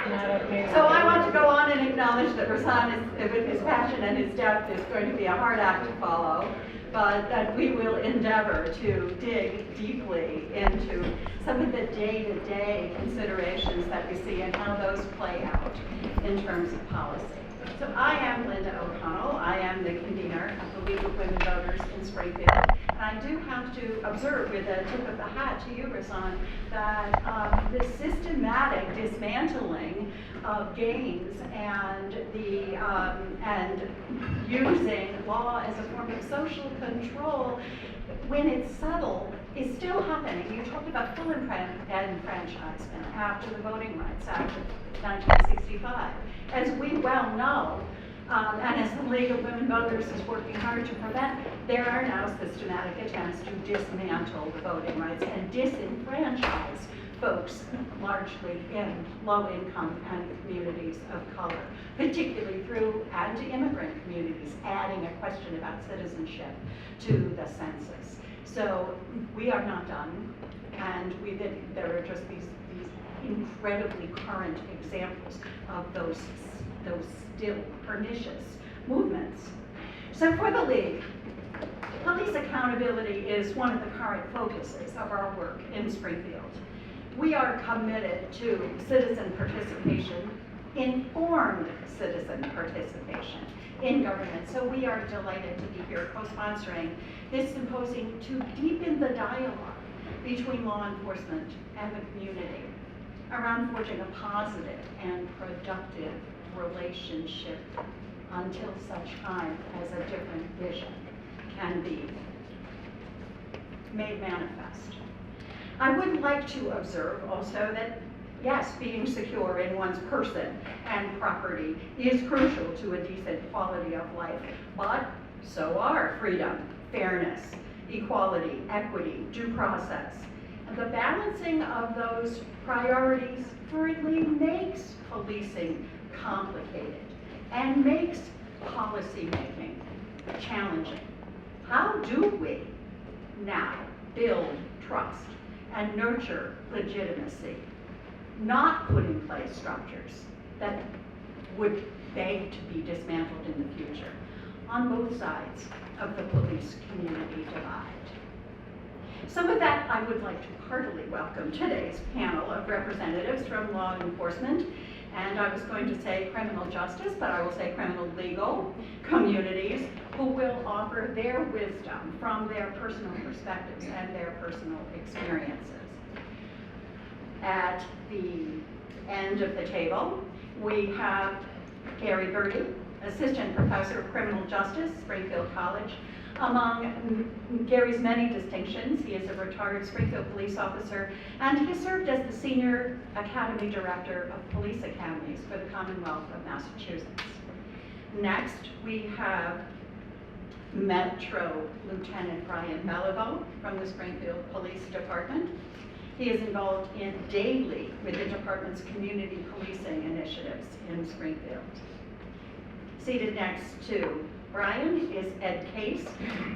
So I want to go on and acknowledge that Rasan, with his passion and his depth, is going to be a hard act to follow, but that we will endeavor to dig deeply into some of the day-to-day considerations that we see and how those play out in terms of policy. So I am Linda O'Connell. I am the convener of the League of Women Voters in Springfield. And I do have to observe with a tip of the hat to you, Rasan, that the systematic dismantling of gains and using law as a form of social control, when it's subtle, is still happening. You talked about full enfranchisement after the Voting Rights Act of 1965. As we well know, and as the League of Women Voters is working hard to prevent, there are now systematic attempts to dismantle the voting rights and disenfranchise folks, largely in low-income and communities of color, particularly through anti-immigrant communities, adding a question about citizenship to the census. So we are not done, and there are just these incredibly current examples of those still pernicious movements. So for the League, police accountability is one of the current focuses of our work in Springfield. We are committed to citizen participation, informed citizen participation in government. So we are delighted to be here co-sponsoring this symposium to deepen the dialogue between law enforcement and the community around forging a positive and productive relationship until such time as a different vision can be made manifest. I would like to observe also that, yes, being secure in one's person and property is crucial to a decent quality of life, but so are freedom, fairness, equality, equity, due process. And the balancing of those priorities hurriedly makes policing complicated and makes policy making challenging. How do we now build trust and nurture legitimacy, not put in place structures that would beg to be dismantled in the future on both sides of the police community divide? Some of that I would like to heartily welcome today's panel of representatives from law enforcement, and I was going to say criminal justice, but I will say criminal legal communities, who will offer their wisdom from their personal perspectives and their personal experiences. At the end of the table, we have Gary Berte, Assistant Professor of Criminal Justice, Springfield College. Among Gary's many distinctions, he is a retired Springfield police officer, and he served as the Senior Academy Director of Police Academies for the Commonwealth of Massachusetts. Next, we have Metro Lieutenant Brian Beliveau from the Springfield Police Department. He is involved daily with the department's community policing initiatives in Springfield. Seated next to Brian is Ed Caisse,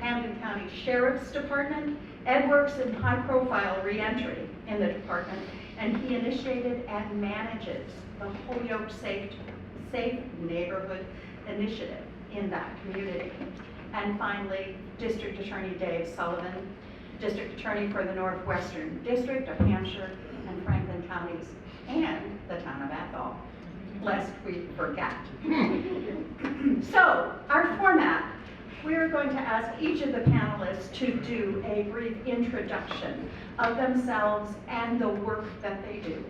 Hampden County Sheriff's Department. Ed works in high-profile reentry in the department, and he initiated and manages the Holyoke Safe Neighborhood Initiative in that community. And finally, District Attorney Dave Sullivan, District Attorney for the Northwestern District of Hampshire and Franklin counties, and the town of Athol, lest we forget. So, our format, we're going to ask each of the panelists to do a brief introduction of themselves and the work that they do,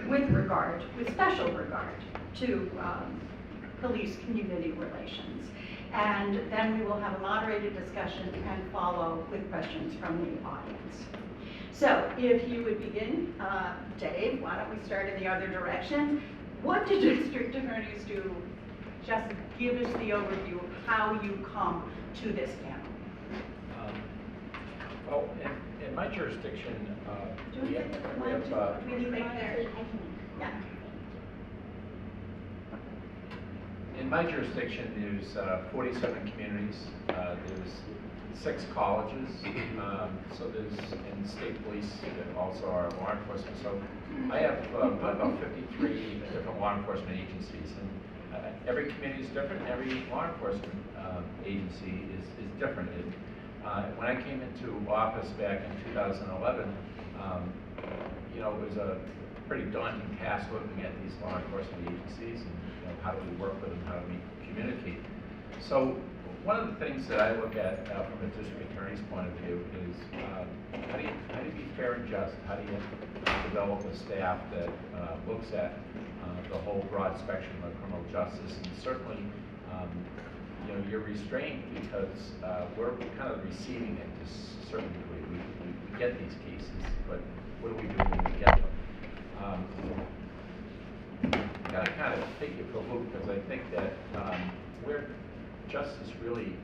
with special regard to police community relations. And then we will have a moderated discussion and follow with questions from the audience. So if you would begin, Dave, why don't we start in the other direction? What do district attorneys do? Just give us the overview of how you come to this panel. Well, in my jurisdiction, we have yeah. In my jurisdiction, there's 47 communities. There's 6 colleges, so there's, in state police, also our law enforcement. So I have about 53 different law enforcement agencies, and every community is different, every law enforcement agency is different. When I came into office back in 2011, you know, it was a pretty daunting task looking at these law enforcement agencies and, you know, how do we work with them, how do we communicate. So one of the things that I look at from a district attorney's point of view is how do you be fair and just? How do you develop a staff that looks at the whole broad spectrum of criminal justice? And certainly, you know, you're restrained because we're kind of receiving it to a certain degree. We get these cases, but what do we do when we get them? Gotta kind of take it for a loop, because I think that where justice really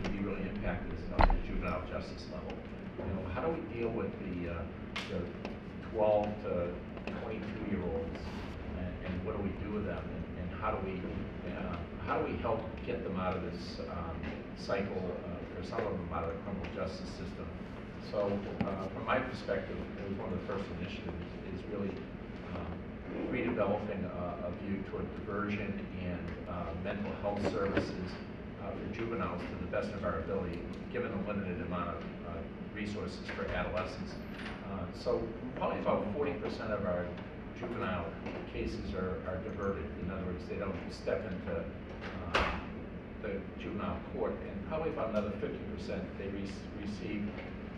can be really impacted is on the juvenile justice level. You know, how do we deal with the 12 to 22-year-olds, and what do we do with them, and how do we help get them out of this cycle, for some of them out of the criminal justice system? So, from my perspective, it was one of the first initiatives is really redeveloping a view toward diversion and mental health services for juveniles to the best of our ability, given the limited amount of resources for adolescents. So probably about 40% of our juvenile cases are diverted. In other words, they don't step into the juvenile court, and probably about another 50% they receive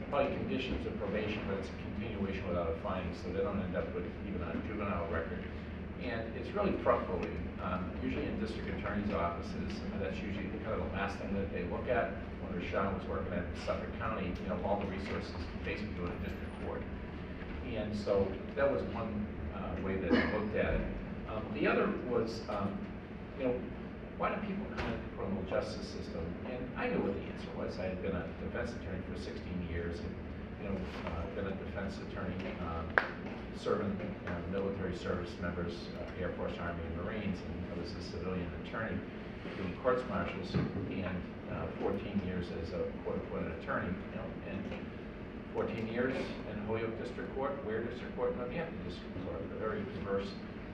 probably conditions of probation, but it's a continuation without a finding, so they don't end up with even a juvenile record. And it's really front-loading. Usually in district attorney's offices, that's usually kind of the last thing that they look at. When Rashawn was working at Suffolk County, you know, all the resources basically go to district court. And so that was one way that I looked at it. The other was, you know, why do people come into the criminal justice system? And I knew what the answer was. I had been a defense attorney for 16 years, and, you know, been a defense attorney serving military service members, Air Force, Army, and Marines, and I was a civilian attorney doing courts martials, and 14 years as a court-appointed attorney, you know, and 14 years in Holyoke District Court, Ware District Court, and Hampden District Court, a very diverse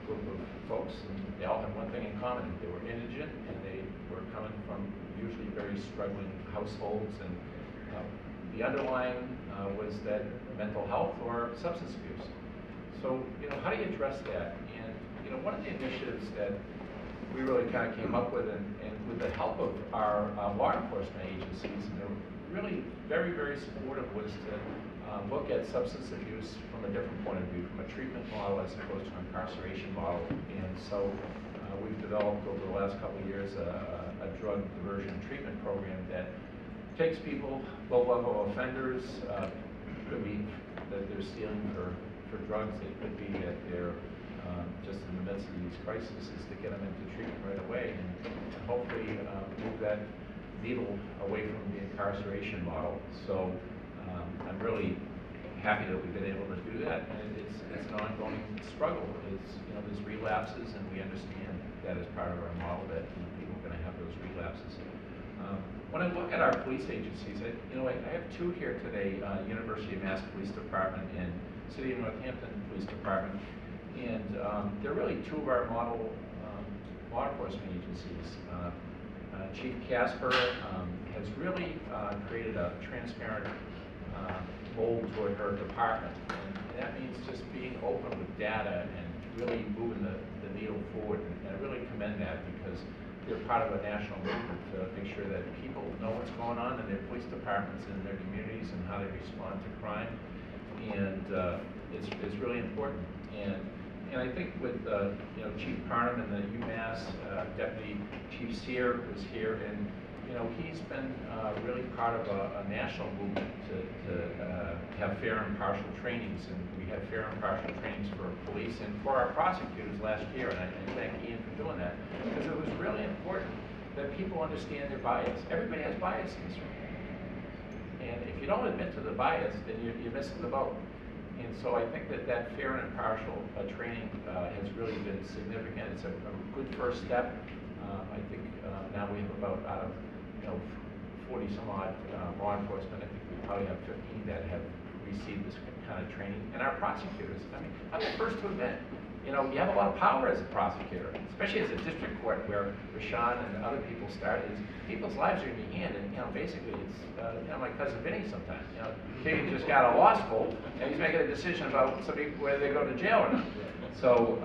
group of folks, and they all had one thing in common: they were indigent, and they were coming from usually very struggling households, and the underlying was that mental health or substance abuse. So, you know, how do you address that? And, you know, one of the initiatives that we really kind of came up with, and with the help of our law enforcement agencies, and they were really very, very supportive, was to look at substance abuse from a different point of view, from a treatment model as opposed to an incarceration model. And so we've developed over the last couple of years a drug diversion treatment program that takes people, low-level offenders, could be that they're stealing for drugs, it could be that they're just in the midst of these crises, to get them into treatment right away, and hopefully move that needle away from the incarceration model. So I'm really happy that we've been able to do that, and it's an ongoing struggle. It's, you know, there's relapses, and we understand that as part of our model that, you know, people are going to have those relapses. When I look at our police agencies, I have two here today: University of Mass Police Department and City of Northampton Police Department, and they're really two of our model law enforcement agencies. Chief Casper has really created a transparent mold toward her department, and that means just being open with data and really moving the needle forward, and I really commend that, because they're part of a national movement to make sure that people know what's going on in their police departments and in their communities and how they respond to crime, and it's really important. And I think with you know, Chief Parham and the UMass Deputy Chief Sear was here, and you know, he's been really part of a national movement to have fair and impartial trainings, and we had fair and impartial trainings for police and for our prosecutors last year, and I thank Ian for doing that, because it was really important that people understand their bias. Everybody has bias in this room, and if you don't admit to the bias, then you're missing the boat. And so I think that fair and impartial training has really been significant. It's a good first step. I think now we have about, out of, you know, 40 some odd law enforcement. I think we probably have 15 that have received this kind of training. And our prosecutors, I mean, I'm the first to admit, you know, you have a lot of power as a prosecutor, especially as a district court where Rashawn and other people started. People's lives are in your hand, and, you know, basically it's, you know, my cousin Vinny sometimes, you know, kid just got out of law school, and he's making a decision about somebody, whether they go to jail or not. So,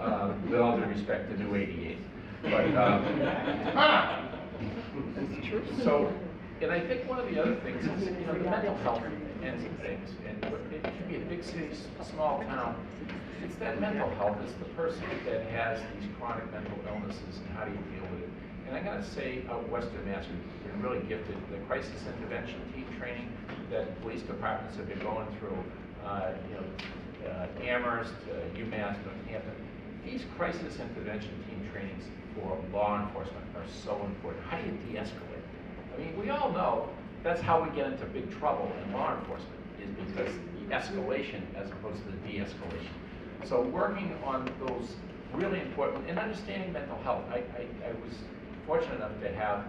with all due respect to new 88. But, so, and I think one of the other things is, you know, the mental health and things, and it can be a big city, small town. It's that mental health. It's the person that has these chronic mental illnesses, and how do you deal with it? And I'm going to say, Western Mass, we've been really gifted. The crisis intervention team training that police departments have been going through, you know, Amherst, UMass, Hampden. These crisis intervention team trainings for law enforcement are so important. How do you de-escalate? I mean, we all know that's how we get into big trouble in law enforcement, is because the escalation as opposed to the de-escalation. So working on those really important, and understanding mental health. I was fortunate enough to have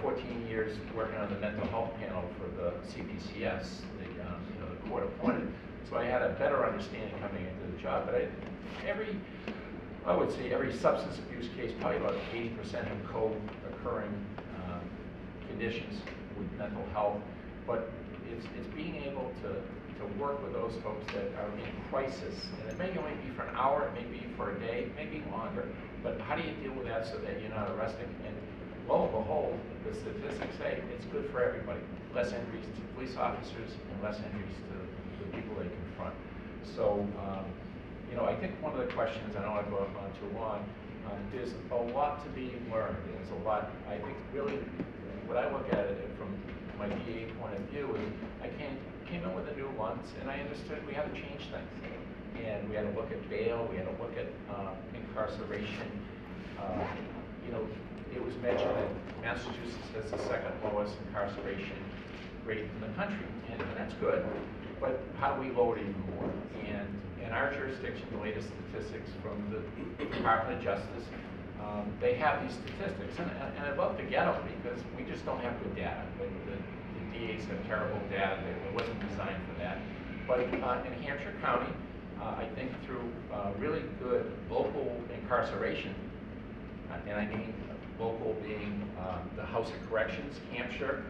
14 years working on the mental health panel for the CPCS, you know, the court appointed. So I had a better understanding coming into the job. But I would say every substance abuse case, probably about 80% have co-occurring conditions with mental health. But it's being able to work with those folks that are in crisis. And it may only be for an hour, it may be for a day, it may be longer. But how do you deal with that so that you're not arresting? And lo and behold, the statistics say it's good for everybody. Less injuries to police officers and less injuries to the people they confront. So, you know, I think one of the questions, I don't want to go on too long, there's a lot to be learned. There's a lot, I think really, what I look at it from my DA point of view is I came in with a new lens, and I understood we had to change things. And we had to look at bail, we had to look at incarceration. You know, it was mentioned that Massachusetts has the second lowest incarceration rate in the country, and that's good, but how do we lower it even more? And in our jurisdiction, the latest statistics from the Department of Justice, they have these statistics, and I'd love to get them because we just don't have good data. The DAs have terrible data. It wasn't designed for that. But in Hampshire County, I think through really good local incarceration, and I mean local being the House of Corrections, Hampshire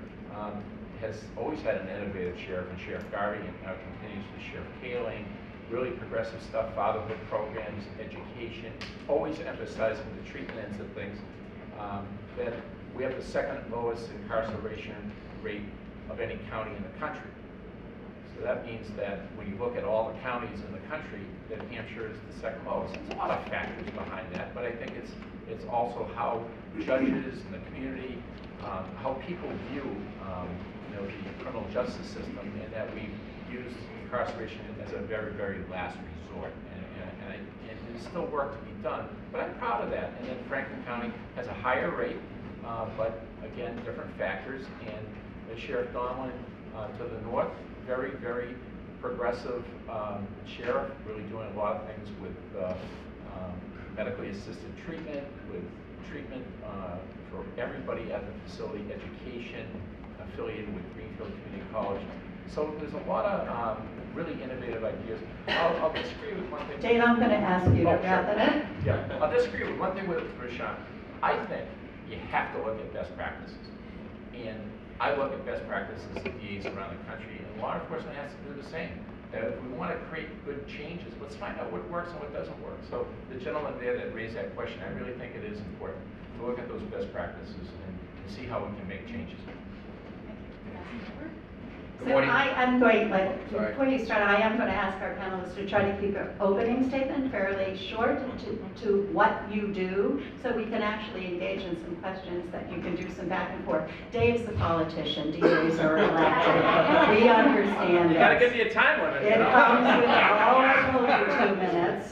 has always had an innovative sheriff and Sheriff Garvey, and now continues with Sheriff Kaling, really progressive stuff, fatherhood programs, education, always emphasizing the treatment ends of things. That we have the second lowest incarceration rate of any county in the country. So that means that when you look at all the counties in the country, that Hampshire is the second lowest. There's a lot of factors behind that, but I think it's also how judges and the community, how people view you know, the criminal justice system, and that we use incarceration as a very, very last resort. And there's still work to be done, but I'm proud of that. And then Franklin County has a higher rate, but again, different factors. And the Sheriff Donlin to the north, very, very progressive sheriff, really doing a lot of things with medically assisted treatment, with treatment for everybody at the facility, education, affiliated with Springfield Community College. So there's a lot of really innovative ideas. I'll disagree with one thing. Dave, I'm going to ask you to wrap it up. Yeah, I'll disagree with one thing with Rashawn. I think you have to look at best practices. And I look at best practices of DAs around the country, and law enforcement has to do the same. If we want to create good changes, let's find out what works and what doesn't work. So the gentleman there that raised that question, I really think it is important to look at those best practices and see how we can make changes. So I am going, before you start, I am going to ask our panelists to try to keep an opening statement fairly short to what you do, so we can actually engage in some questions that you can do some back and forth. Dave's the politician, DAs are elected. We understand You got to give me a time limit. It comes with all of 2 minutes.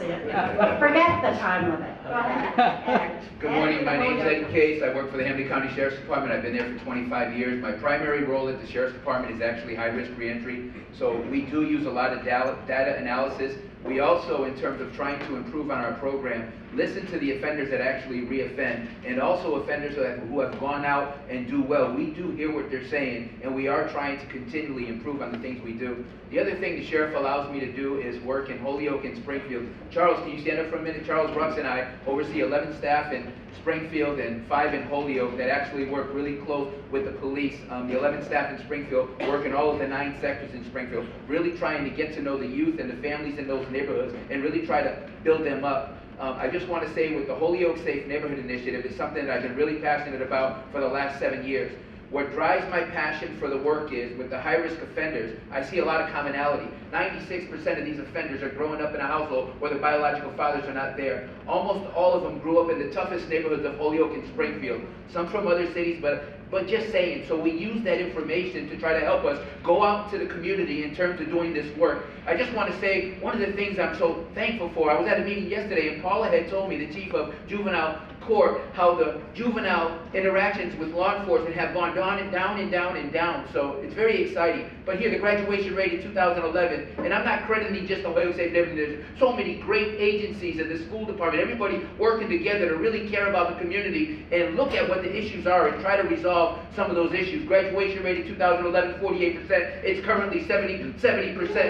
Forget the time limit. Go ahead. Good morning, my name is Ed Caisse. I work for the Hampden County Sheriff's Department. I've been there for 25 years. My primary role at the Sheriff's Department is actually high-risk reentry. So we do use a lot of data analysis. We also, in terms of trying to improve on our program, listen to the offenders that actually reoffend, and also offenders who have gone out and do well. We do hear what they're saying, and we are trying to continually improve on the things we do. The other thing the sheriff allows me to do is work in Holyoke and Springfield. Charles, can you stand up for a minute? Charles Rux and I oversee 11 staff in Springfield and 5 in Holyoke that actually work really close with the police. The 11 staff in Springfield work in all of the 9 sectors in Springfield, really trying to get to know the youth and the families in those neighborhoods and really try to build them up. I just want to say with the Holyoke Safe Neighborhood Initiative, it's something that I've been really passionate about for the last 7 years. What drives my passion for the work is, with the high-risk offenders, I see a lot of commonality. 96% of these offenders are growing up in a household where their biological fathers are not there. Almost all of them grew up in the toughest neighborhoods of Holyoke and Springfield. Some from other cities, but just saying. So we use that information to try to help us go out to the community in terms of doing this work. I just want to say, one of the things I'm so thankful for, I was at a meeting yesterday and Paula had told me, the chief of juvenile court, how the juvenile interactions with law enforcement have gone down and down and down and down. So it's very exciting. But here, the graduation rate in 2011, and I'm not crediting just the Holyoke Safe Neighborhood, there's so many great agencies in the school department, everybody working together to really care about the community and look at what the issues are and try to resolve some of those issues. Graduation rate in 2011, 48%. It's currently 70%, 20% increase in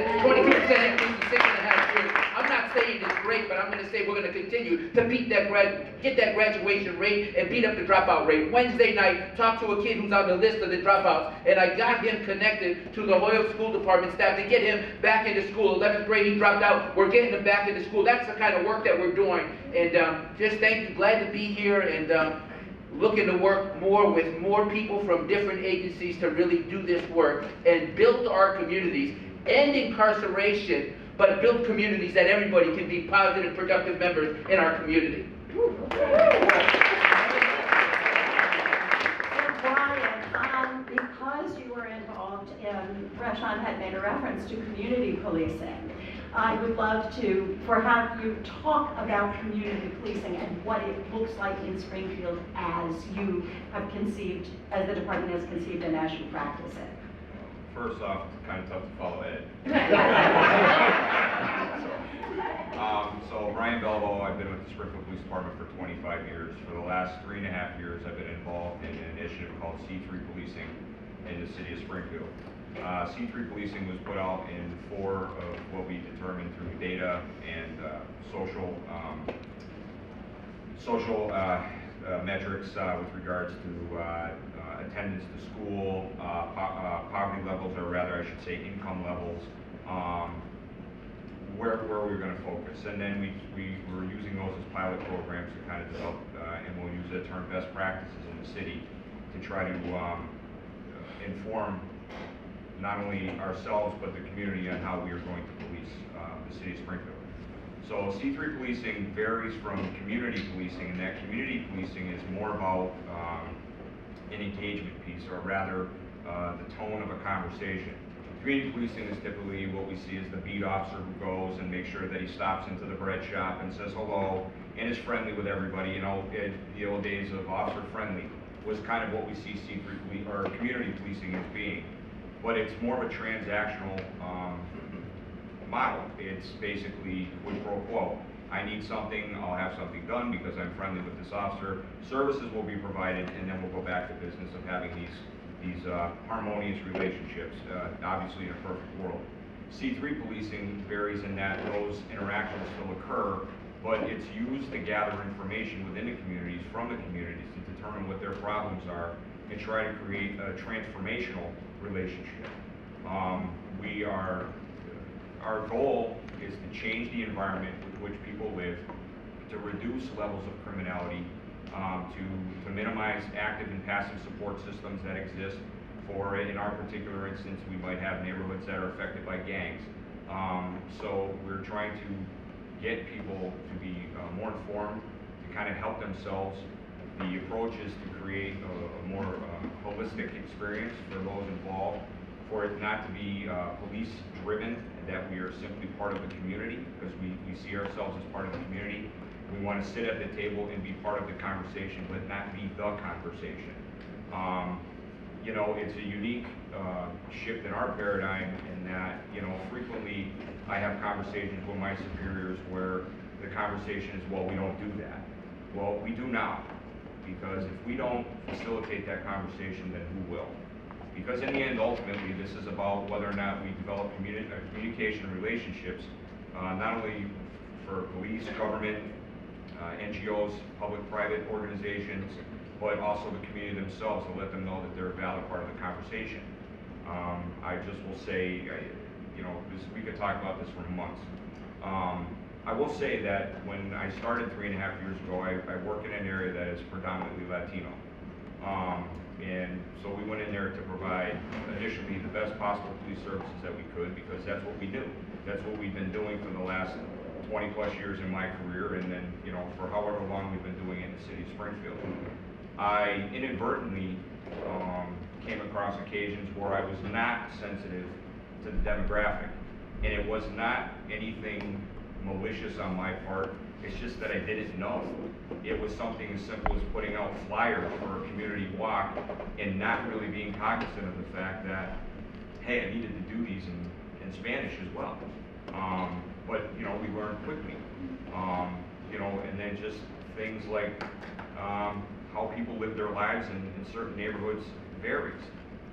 6.5 years. I'm not saying it's great, but I'm going to say we're going to continue to get that graduation rate and beat up the dropout rate. Wednesday night, talked to a kid who's on the list of the dropouts, and I got him connected to the Holyoke School Department staff to get him back into school. 11th grade, he dropped out. We're getting him back into school. That's the kind of work that we're doing. And just thank you. Glad to be here and looking to work more with more people from different agencies to really do this work and build our communities, end incarceration, but build communities that everybody can be positive, productive members in our community. So Brian, because you were involved in, Rashawn had made a reference to community policing. I would love to have you talk about community policing and what it looks like in Springfield as you have conceived, as the department has conceived and as you practice it. First off, it's kind of tough to follow Ed. So Brian Beliveau, I've been with the Springfield Police Department for 25 years. For the last 3.5 years, I've been involved in an initiative called C3 Policing in the city of Springfield. C3 Policing was put out in 4 of what we determined through data and social metrics with regards to attendance to school, poverty levels, or rather I should say income levels, where we were going to focus. And then we were using those as pilot programs to kind of develop, and we'll use the term best practices in the city to try to inform not only ourselves but the community on how we are going to police the city of Springfield. So C3 policing varies from community policing, and that community policing is more about an engagement piece, or rather the tone of a conversation. Community policing is typically what we see as the beat officer who goes and makes sure that he stops into the bread shop and says hello and is friendly with everybody. You know, in the old days of officer friendly was kind of what we see C3 or community policing as being. But it's more of a transactional model. It's basically quid pro quo. I need something, I'll have something done because I'm friendly with this officer. Services will be provided, and then we'll go back to business of having these harmonious relationships, obviously in a perfect world. C3 policing varies in that those interactions still occur, but it's used to gather information within the communities, from the communities, to determine what their problems are and try to create a transformational relationship. Our goal is to change the environment with which people live, to reduce levels of criminality, to minimize active and passive support systems that exist for, in our particular instance, we might have neighborhoods that are affected by gangs. So we're trying to get people to be more informed, to kind of help themselves. The approach is to create a more holistic experience for those involved, for it not to be police-driven, that we are simply part of the community, because we see ourselves as part of the community. We want to sit at the table and be part of the conversation, but not be the conversation. You know, it's a unique shift in our paradigm in that, you know, frequently I have conversations with my superiors where the conversation is, well, we don't do that. Well, we do now, because if we don't facilitate that conversation, then who will? Because in the end, ultimately, this is about whether or not we develop communication relationships, not only for police, government, NGOs, public-private organizations, but also the community themselves, to let them know that they're a valid part of the conversation. I just will say, you know, we could talk about this for months. I will say that when I started 3.5 years ago, I work in an area that is predominantly Latino. And so we went in there to provide initially the best possible police services that we could, because that's what we do. That's what we've been doing for the last 20 plus years in my career, and then, you know, for however long we've been doing it in the city of Springfield. I inadvertently came across occasions where I was not sensitive to the demographic, and it was not anything malicious on my part. It's just that I didn't know. It was something as simple as putting out flyers for a community walk and not really being cognizant of the fact that, hey, I needed to do these in Spanish as well. But, you know, we learned quickly. You know, and then just things like how people live their lives in certain neighborhoods varies.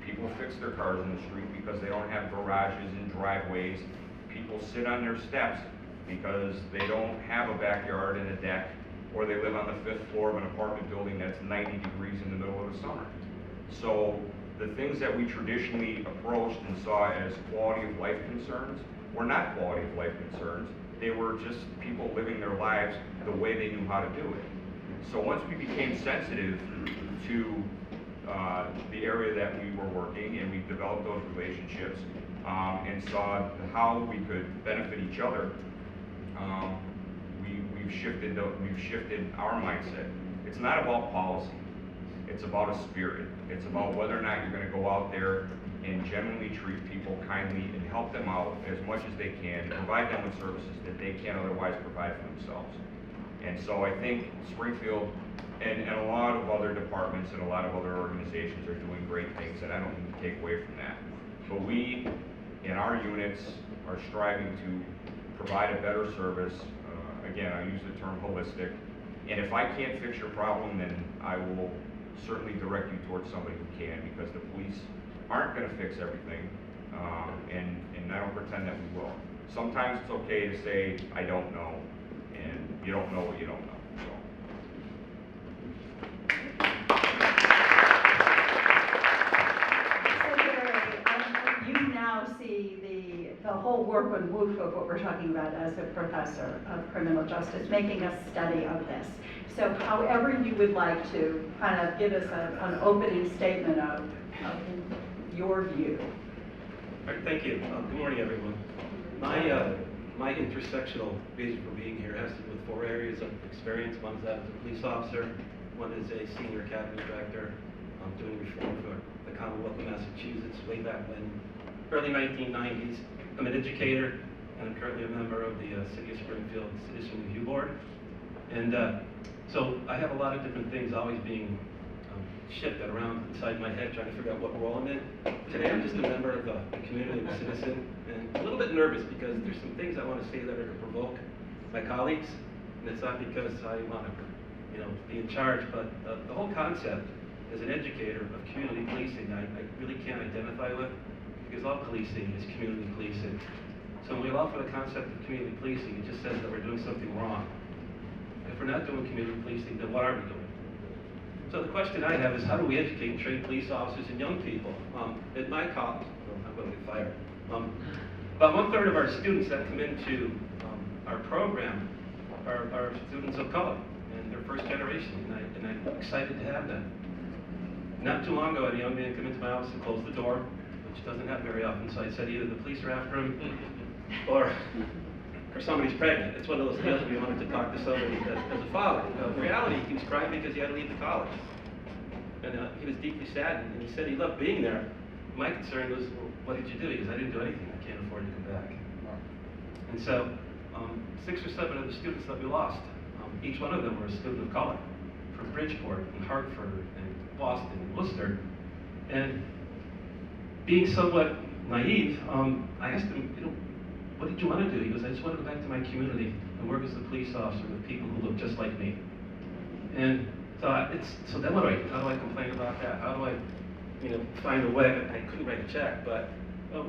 People fix their cars in the street because they don't have garages and driveways. People sit on their steps because they don't have a backyard and a deck, or they live on the 5th floor of an apartment building that's 90 degrees in the middle of the summer. So the things that we traditionally approached and saw as quality of life concerns were not quality of life concerns. They were just people living their lives the way they knew how to do it. So once we became sensitive to the area that we were working, and we developed those relationships and saw how we could benefit each other, we've shifted our mindset. It's not about policy. It's about a spirit. It's about whether or not you're going to go out there and genuinely treat people kindly and help them out as much as they can, and provide them with services that they can't otherwise provide for themselves. And so I think Springfield and a lot of other departments and a lot of other organizations are doing great things, and I don't need to take away from that. But we, in our units, are striving to provide a better service. Again, I use the term holistic. And if I can't fix your problem, then I will certainly direct you towards somebody who can, because the police aren't going to fix everything, and I don't pretend that we will. Sometimes it's okay to say, I don't know, and you don't know what you don't know. So Barry, you now see the whole warp and woof of what we're talking about as a professor of criminal justice, making a study of this. So however you would like to kind of give us an opening statement of your view. All right, thank you. Good morning, everyone. My intersectional reason for being here has to do with 4 areas of experience. One is that as a police officer, one is a senior academy director. I'm doing reform for the Commonwealth of Massachusetts way back when, early 1990s. I'm an educator, and I'm currently a member of the City of Springfield Citizen Review Board. And so I have a lot of different things always being shifted around inside my head, trying to figure out what role I'm in. Today I'm just a member of the community and a citizen, and a little bit nervous because there's some things I want to say that are going to provoke my colleagues, and it's not because I want to, be in charge, but the whole concept as an educator of community policing, I really can't identify with, because all policing is community policing. So when we allow for the concept of community policing, it just says that we're doing something wrong. If we're not doing community policing, then what are we doing? So the question I have is, how do we educate and train police officers and young people? At my college, I'm going to get fired. About 1/3 of our students that come into our program are students of color, and they're first generation, and I'm excited to have them. Not too long ago, I had a young man come into my office and close the door, which doesn't happen very often, so I said either the police are after him, or somebody's pregnant. It's one of those deals where you wanted to talk to somebody as a father. In reality, he was crying because he had to leave the college. And he was deeply saddened, and he said he loved being there. My concern was, well, what did you do? He goes, I didn't do anything. I can't afford to come back. And so 6 or 7 of the students that we lost, each one of them were a student of color, from Bridgeport and Hartford and Boston and Worcester. And being somewhat naive, I asked him, what did you want to do? He goes, I just want to go back to my community and work as a police officer with people who look just like me. And so then what do I do? How do I complain about that? How do I, find a way? I couldn't write a check, but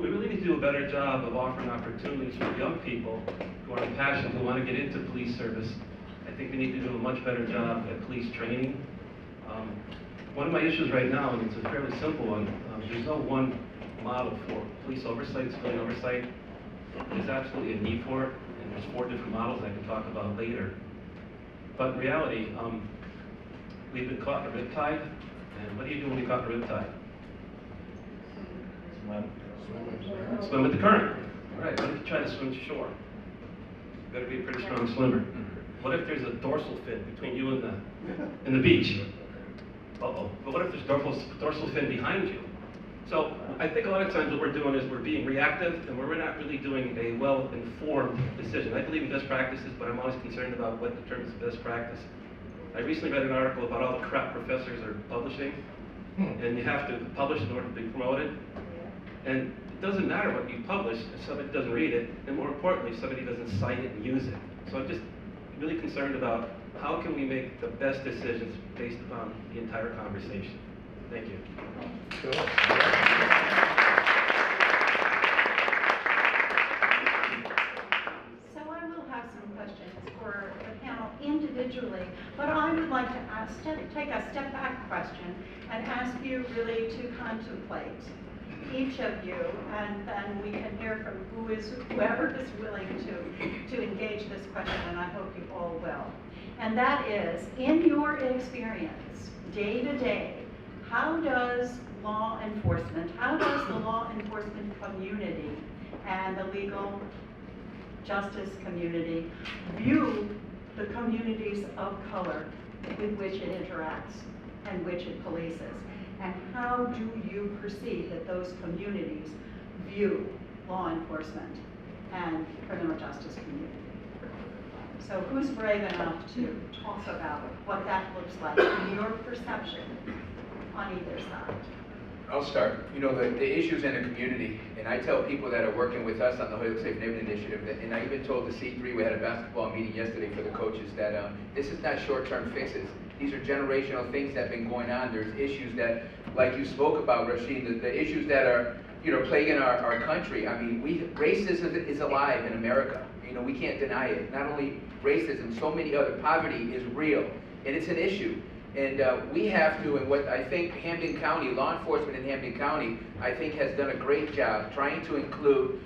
we really need to do a better job of offering opportunities for young people who are passionate, who want to get into police service. I think we need to do a much better job at police training. One of my issues right now, and it's a fairly simple one, there's no one model for police oversight, civilian oversight. There's absolutely a need for it, and there's 4 different models I can talk about later. But in reality, we've been caught in a riptide, and what do you do when you're caught in a riptide? Swim with the current. All right, what if you try to swim to shore? You better be a pretty strong swimmer. What if there's a dorsal fin between you and the beach? Uh-oh. But what if there's dorsal fin behind you? So I think a lot of times what we're doing is we're being reactive, and we're not really doing a well-informed decision. I believe in best practices, but I'm always concerned about what determines best practice. I recently read an article about all the crap professors are publishing, and you have to publish in order to be promoted. And it doesn't matter what you publish if somebody doesn't read it, and more importantly, if somebody doesn't cite it and use it. So I'm just really concerned about how can we make the best decisions based upon the entire conversation. Thank you. So I will have some questions for the panel individually, but I would like to take a step back question and ask you really to contemplate, each of you, and then we can hear from whoever is willing to engage this question, and I hope you all will. And that is, in your experience, day to day, how does the law enforcement community and the legal justice community view the communities of color with which it interacts and which it polices? And how do you perceive that those communities view law enforcement and criminal justice community? So who's brave enough to talk about what that looks like in your perception on either side? I'll start. The issues in the community, and I tell people that are working with us on the Holyoke Safe Neighborhood Initiative, and I even told the C3, we had a basketball meeting yesterday for the coaches, that this is not short-term fixes. These are generational things that have been going on. There's issues that, like you spoke about, Rashid, the issues that are, plaguing our country. I mean, racism is alive in America. We can't deny it. Not only racism, so many other, poverty is real, and it's an issue. And we have to, and what I think Hampden County, law enforcement in Hampden County, I think has done a great job trying to include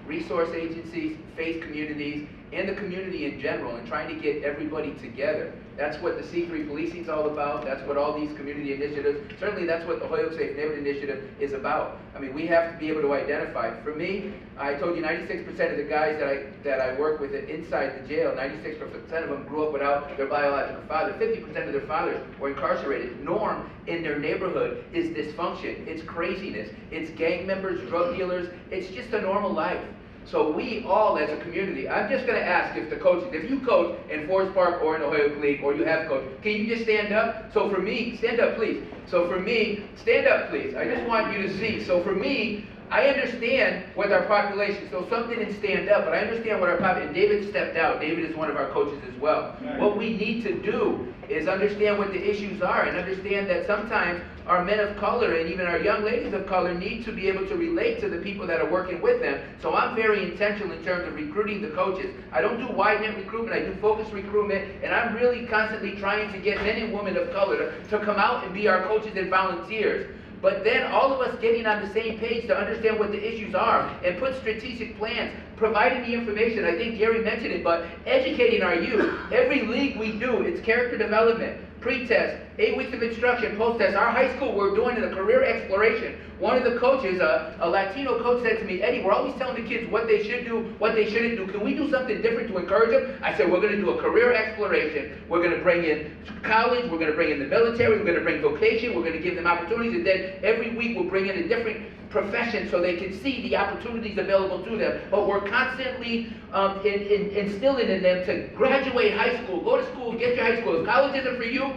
resource agencies, faith communities, and the community in general, and trying to get everybody together. That's what the C3 policing is all about. That's what all these community initiatives, certainly that's what the Holyoke Safe Neighborhood Initiative is about. I mean, we have to be able to identify. For me, I told you 96% of the guys that I work with inside the jail, 96% of them grew up without their biological father. 50% of their fathers were incarcerated. Norm in their neighborhood is dysfunction. It's craziness. It's gang members, drug dealers. It's just a normal life. So we all as a community, I'm just going to ask if the coaches, if you coach in Forest Park or in the Holyoke League, or you have coached, can you just stand up? So for me, stand up please. So for me, stand up please. I just want you to see. So for me, I understand with our population, so some didn't stand up, but I understand what our population, and David stepped out. David is one of our coaches as well. Right. What we need to do is understand what the issues are and understand that sometimes our men of color and even our young ladies of color need to be able to relate to the people that are working with them. So I'm very intentional in terms of recruiting the coaches. I don't do wide net recruitment, I do focused recruitment, and I'm really constantly trying to get men and women of color to come out and be our coaches and volunteers. But then all of us getting on the same page to understand what the issues are and put strategic plans, providing the information. I think Gary mentioned it, but educating our youth. Every league we do, it's character development, pre-test, 8 weeks of instruction, post-test. Our high school, we're doing a career exploration. One of the coaches, a Latino coach, said to me, Eddie, we're always telling the kids what they should do, what they shouldn't do. Can we do something different to encourage them? I said, we're going to do a career exploration. We're going to bring in college. We're going to bring in the military. We're going to bring vocation. We're going to give them opportunities. And then every week we'll bring in a different profession so they can see the opportunities available to them. But we're constantly instilling in them to graduate high school, go to school, get your high school. If college isn't for you,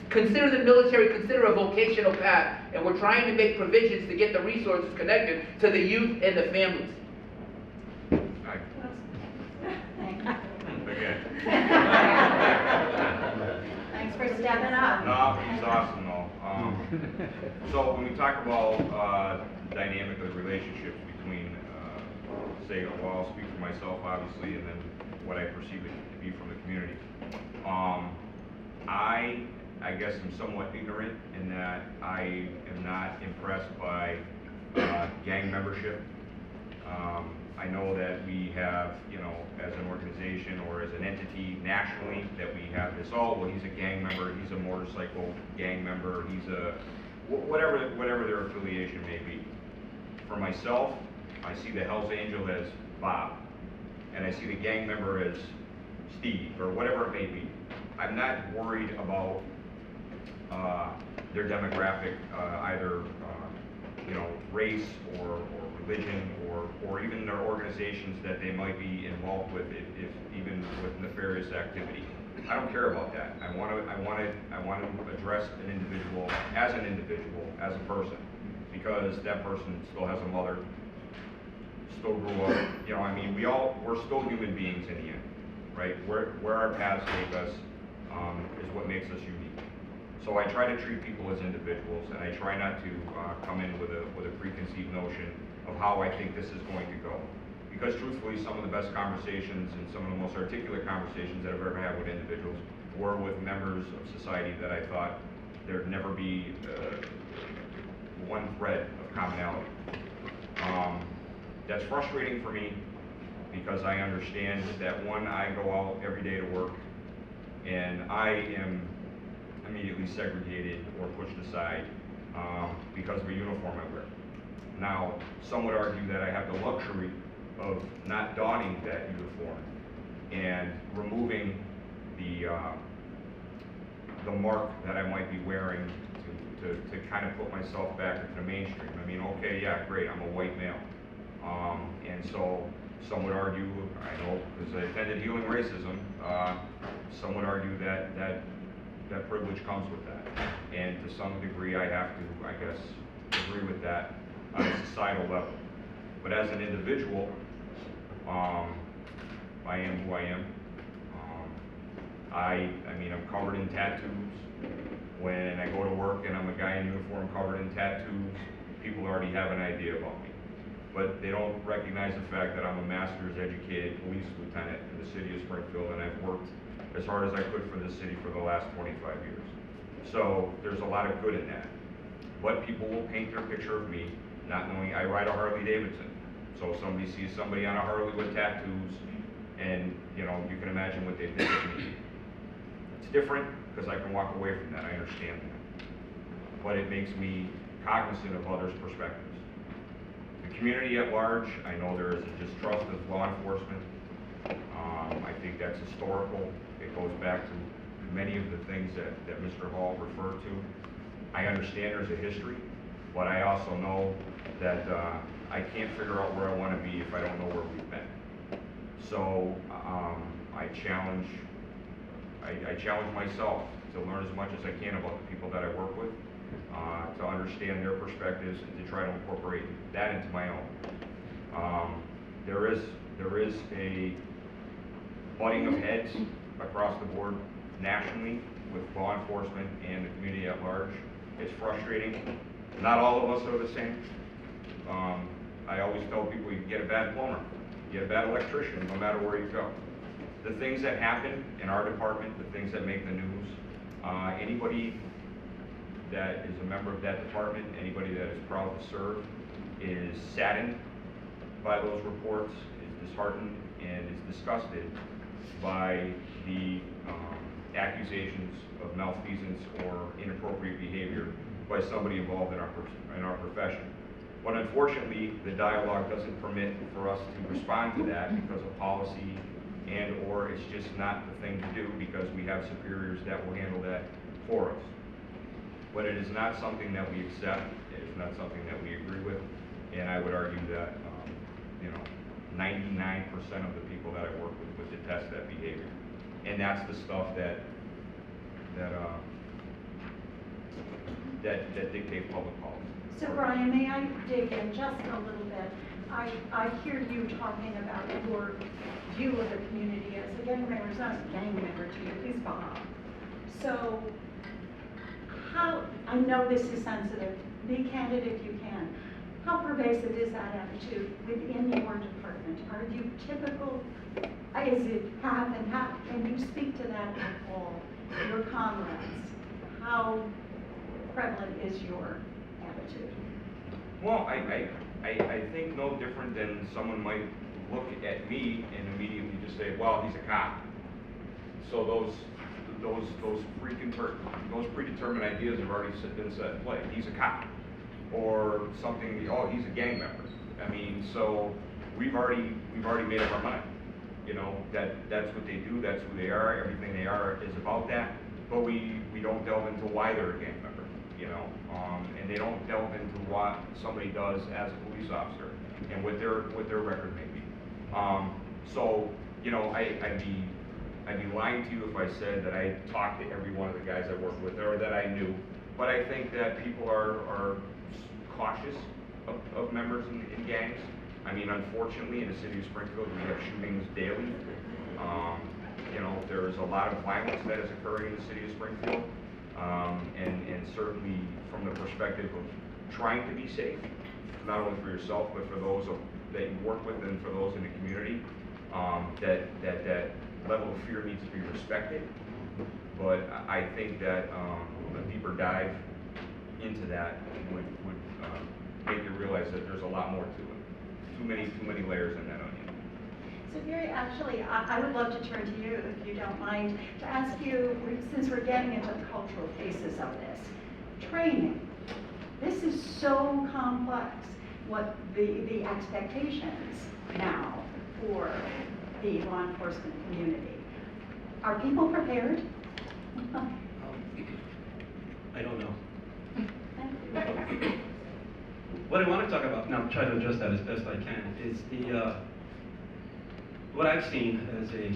Consider the military, consider a vocational path, and we're trying to make provisions to get the resources connected to the youth and the families. Thanks for stepping up. No, he's awesome though. So when we talk about dynamic of the relationships between, say, well, I'll speak for myself obviously, and then what I perceive it to be from the community. I guess I'm somewhat ignorant in that I am not impressed by gang membership. I know that we have, as an organization or as an entity nationally, that we have this, oh, well, he's a gang member, he's a motorcycle gang member, he's a, whatever their affiliation may be. For myself, I see the Hells Angel as Bob, and I see the gang member as Steve, or whatever it may be. I'm not worried about their demographic, either race or religion or even their organizations that they might be involved with, if even with nefarious activity. I don't care about that. I want to address an individual, as a person, because that person still has a mother, still grew up. We're still human beings in the end, right? Where our paths take us is what makes us unique. So I try to treat people as individuals, and I try not to come in with a preconceived notion of how I think this is going to go. Because truthfully, some of the best conversations and some of the most articulate conversations that I've ever had with individuals were with members of society that I thought there'd never be one thread of commonality. That's frustrating for me because I understand that I go out every day to work and I am immediately segregated or pushed aside because of a uniform I wear. Now, some would argue that I have the luxury of not donning that uniform and removing the mark that I might be wearing to kind of put myself back into the mainstream. Okay, yeah, great, I'm a white male. And so some would argue, I know, because I attended Healing Racism, some would argue that privilege comes with that. And to some degree, I have to, I guess, agree with that on a societal level. But as an individual, I am who I am. I'm covered in tattoos. When I go to work and I'm a guy in uniform covered in tattoos, people already have an idea about me. But they don't recognize the fact that I'm a master's educated police lieutenant in the city of Springfield, and I've worked as hard as I could for the city for the last 25 years. So there's a lot of good in that. But people will paint their picture of me, not knowing I ride a Harley Davidson. So if somebody sees somebody on a Harley with tattoos, and you can imagine what they think of me. It's different because I can walk away from that, I understand that. But it makes me cognizant of others' perspectives. The community at large, I know there is a distrust of law enforcement. I think that's historical. It goes back to many of the things that Mr. Hall referred to. I understand there's a history, but I also know that I can't figure out where I want to be if I don't know where we've been. So I challenge myself to learn as much as I can about the people that I work with, to understand their perspectives and to try to incorporate that into my own. There is a butting of heads across the board nationally with law enforcement and the community at large. It's frustrating. Not all of us are the same. I always tell people you get a bad plumber, you get a bad electrician, no matter where you go. The things that happen in our department, the things that make the news, anybody that is a member of that department, anybody that is proud to serve, is saddened by those reports, is disheartened, and is disgusted by the accusations of malfeasance or inappropriate behavior by somebody involved in our profession. But unfortunately, the dialogue doesn't permit for us to respond to that because of policy or it's just not the thing to do because we have superiors that will handle that for us. But it is not something that we accept, it is not something that we agree with, and I would argue that 99% of the people that I work with would detest that behavior. And that's the stuff that that dictate public policy. So Brian, may I dig in just a little bit? I hear you talking about your view of the community as a gang member, it's not a gang member to you, please Bob. So how, I know this is sensitive, be candid if you can. How pervasive is that attitude within your department? Are you typical, is it half and half? Can you speak to that at all? Your comrades, how prevalent is your attitude? Well, I think no different than someone might look at me and immediately just say, well, he's a cop. So those predetermined ideas have already been set in play. He's a cop. Or something, oh, he's a gang member. I mean, so we've already made up our mind. You know, that's what they do, that's who they are, everything they are is about that. But we don't delve into why they're a gang member, you know, and they don't delve into what somebody does as a police officer and what their record may be. So, you know, I'd be lying to you if I said that I talked to every one of the guys I worked with or that I knew. But I think that people are cautious of members in gangs. I mean, unfortunately, in the city of Springfield, we have shootings daily. You know, there's a lot of violence that is occurring in the city of Springfield. And certainly from the perspective of trying to be safe, not only for yourself, but for those that you work with and for those in the community, that level of fear needs to be respected. But I think that a deeper dive into that would make you realize that there's a lot more to it. Too many layers in that onion. So Gary, actually, I would love to turn to you, if you don't mind, to ask you, since we're getting into the cultural pieces of this, training. This is so complex, what the expectations now for the law enforcement community. Are people prepared? I don't know. Thank you. What I want to talk about, now try to address that as best I can, is what I've seen as a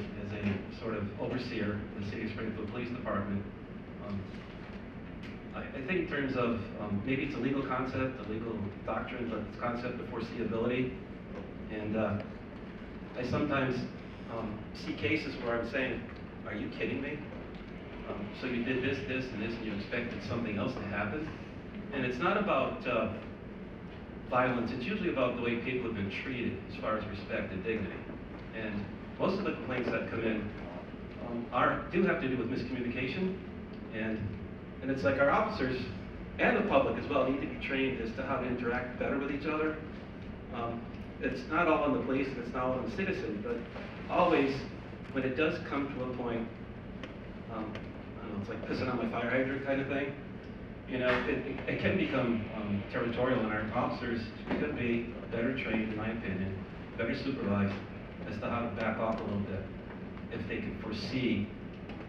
sort of overseer of the City of Springfield Police Department. I think in terms of, maybe it's a legal concept, a legal doctrine, but it's concept of foreseeability. And I sometimes see cases where I'm saying, are you kidding me? So you did this, this, and this, and you expected something else to happen? And it's not about violence, it's usually about the way people have been treated as far as respect and dignity. And most of the complaints that come in do have to do with miscommunication, and it's like our officers and the public as well need to be trained as to how to interact better with each other. It's not all on the police and it's not all on the citizen, but always when it does come to a point, I don't know, it's like pissing on my fire hydrant kind of thing. You know, it can become territorial, and our officers could be better trained, in my opinion, better supervised as to how to back off a little bit if they can foresee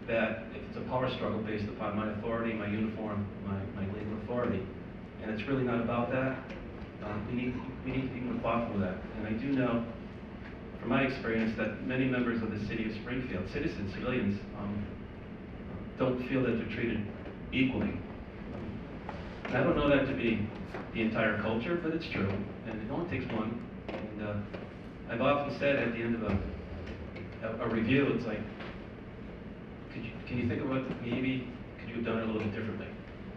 that if it's a power struggle based upon my authority, my uniform, my legal authority, and it's really not about that, we need to be more thoughtful of that. And I do know, from my experience, that many members of the city of Springfield, citizens, civilians, don't feel that they're treated equally. And I don't know that to be the entire culture, but it's true, and it only takes one. And I've often said at the end of a review, it's like, can you think of what maybe could you have done it a little bit differently?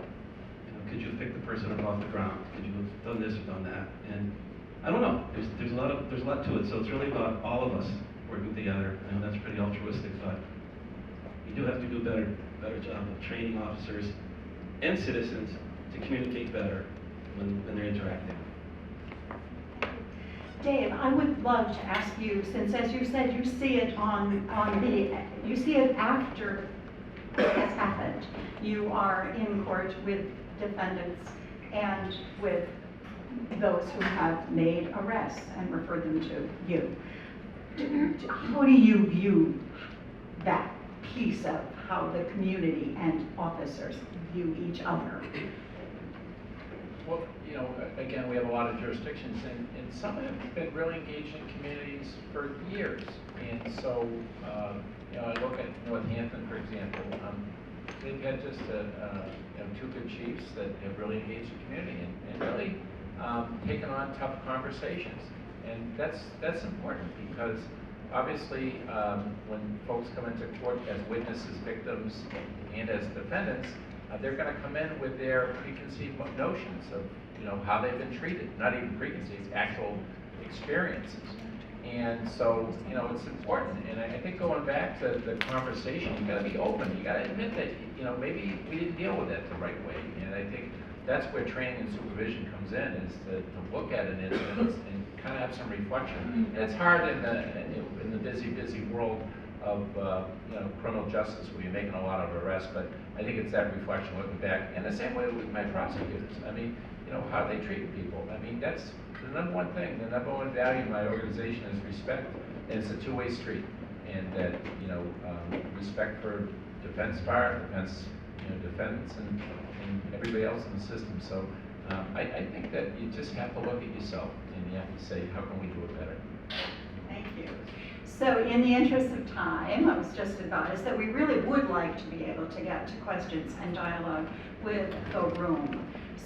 You know, could you have picked the person up off the ground? Could you have done this or done that? And I don't know. There's a lot to it. So it's really about all of us working together. I know that's pretty altruistic, but you do have to do a better job of training officers and citizens to communicate better when they're interacting. Dave, I would love to ask you, since as you said, you see it you see it after it has happened. You are in court with defendants and with those who have made arrests and referred them to you. How do you view that piece of how the community and officers view each other? Well, you know, again, we have a lot of jurisdictions, and some have been really engaged in communities for years. And so, you know, I look at Northampton, for example. we've had just two good chiefs that have really engaged the community and really taken on tough conversations. And that's important because obviously when folks come into court as witnesses, victims, and as defendants, they're going to come in with their preconceived notions of how they've been treated, not even preconceived, actual experiences. And so, it's important. And I think going back to the conversation, you got to be open. You got to admit that, maybe we didn't deal with it the right way. And I think that's where training and supervision comes in, is to look at an incident and kind of have some reflection. And it's hard in the busy world of criminal justice where you're making a lot of arrests, but I think it's that reflection looking back. And the same way with my prosecutors. I mean, how they treat people. I mean, that's the number one thing. The number one value in my organization is respect. And it's a two-way street. And that, respect for defense bar, defendants, and everybody else in the system. So I think that you just have to look at yourself and you have to say, how can we do it better? Thank you. So in the interest of time, I was just advised that we really would like to be able to get to questions and dialogue with the room.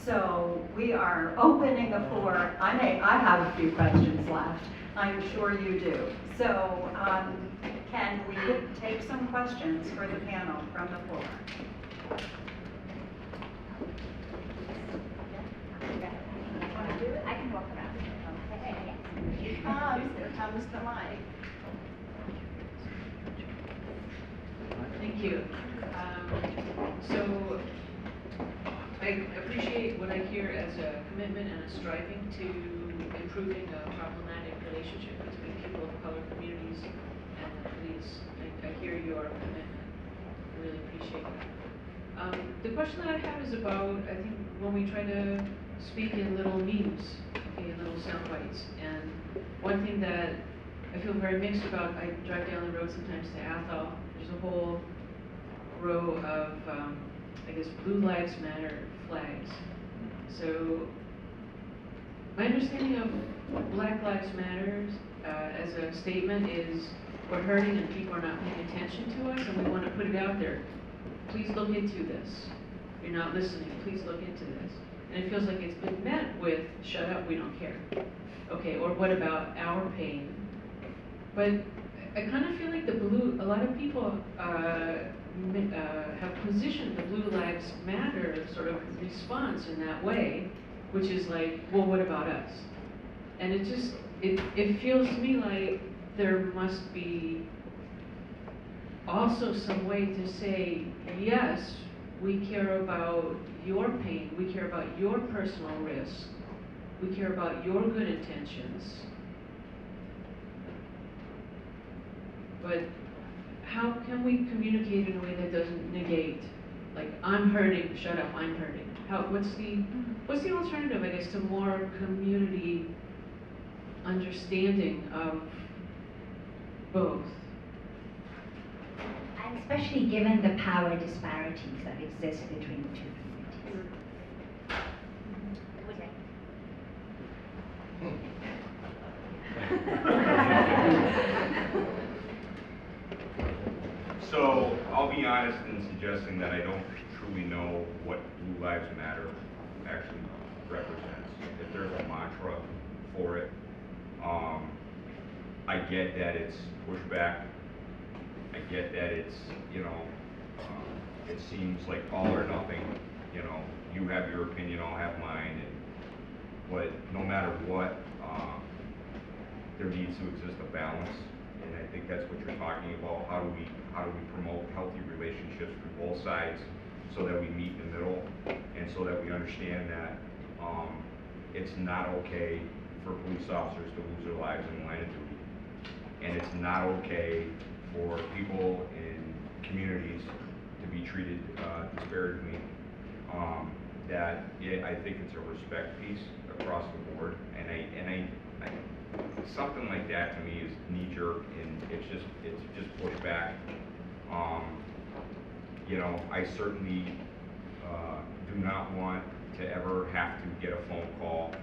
So we are opening the floor. I have a few questions left. I'm sure you do. So can we take some questions for the panel from the floor? I can walk around. Here comes the mic. Thank you. So I appreciate what I hear as a commitment and a striving to improving a problematic relationship between people of color communities and the police. I hear your commitment. I really appreciate that. The question that I have is about, I think, when we try to speak in little memes, in little sound bites. And one thing that I feel very mixed about, I drive down the road sometimes to Athol. There's a whole row of, I guess, Blue Lives Matter flags. So my understanding of Black Lives Matter as a statement is we're hurting and people are not paying attention to us and we want to put it out there. Please look into this. You're not listening. Please look into this. And it feels like it's been met with, shut up, we don't care. Okay, or what about our pain? But I kind of feel like a lot of people have positioned the Blue Lives Matter sort of response in that way, which is like, well, what about us? And it feels to me like there must be also some way to say, yes, we care about your pain, we care about your personal risk, we care about your good intentions. But how can we communicate in a way that doesn't negate, like, I'm hurting, shut up, I'm hurting? What's the alternative, I guess, to more community understanding of both? And especially given the power disparities that exist between the two communities. So I'll be honest in suggesting that I don't truly know what Blue Lives Matter actually represents. If there's a mantra for it, I get that it's pushback. I get that it's, it seems like all or nothing. You have your opinion, I'll have mine. But no matter what, there needs to exist a balance. And I think that's what you're talking about. How do we promote healthy relationships for both sides so that we meet in the middle and so that we understand that it's not okay for police officers to lose their lives in the line of duty. And it's not okay for people in communities to be treated disparately. I think it's a respect piece across the board, and I something like that to me is knee-jerk, and it's just pushback. I certainly do not want to ever have to get a phone call,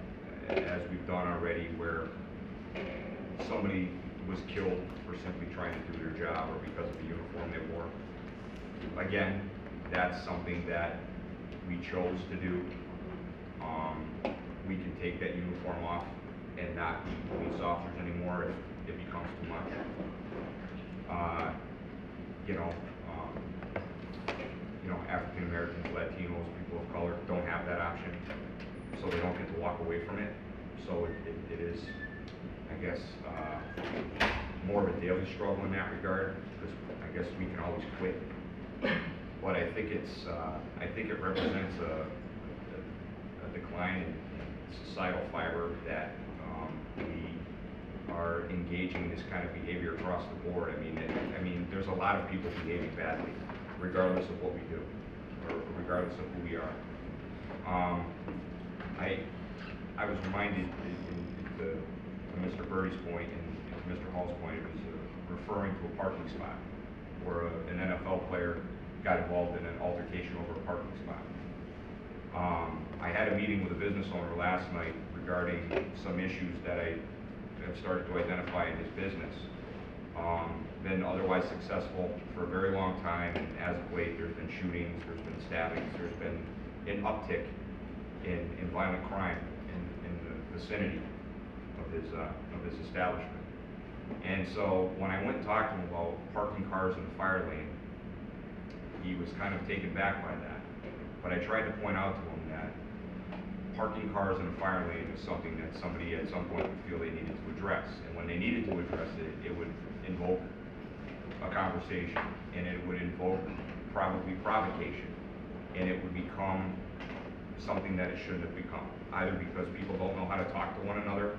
as we've done already, where somebody was killed for simply trying to do their job or because of the uniform they wore. Again, that's something that we chose to do. We can take that uniform off and not be police officers anymore if it becomes too much. African Americans, Latinos, people of color don't have that option, so they don't get to walk away from it. So it is, I guess, more of a daily struggle in that regard, because I guess we can always quit. But I think it represents a decline in societal fiber that we are engaging in this kind of behavior across the board. I mean, there's a lot of people behaving badly, regardless of what we do, or regardless of who we are. I was reminded to Mr. Berte's point and to Mr. Hall's point, it was referring to a parking spot where an NFL player got involved in an altercation over a parking spot. I had a meeting with a business owner last night regarding some issues that I have started to identify in his business. Been otherwise successful for a very long time, and as of late there's been shootings, there's been stabbings, there's been an uptick in violent crime in the vicinity of his establishment. And so when I went and talked to him about parking cars in the fire lane, he was kind of taken back by that. But I tried to point out to him that parking cars in a fire lane is something that somebody at some point would feel they needed to address. And when they needed to address it, it would invoke a conversation, and it would invoke probably provocation, and it would become something that it shouldn't have become, either because people don't know how to talk to one another,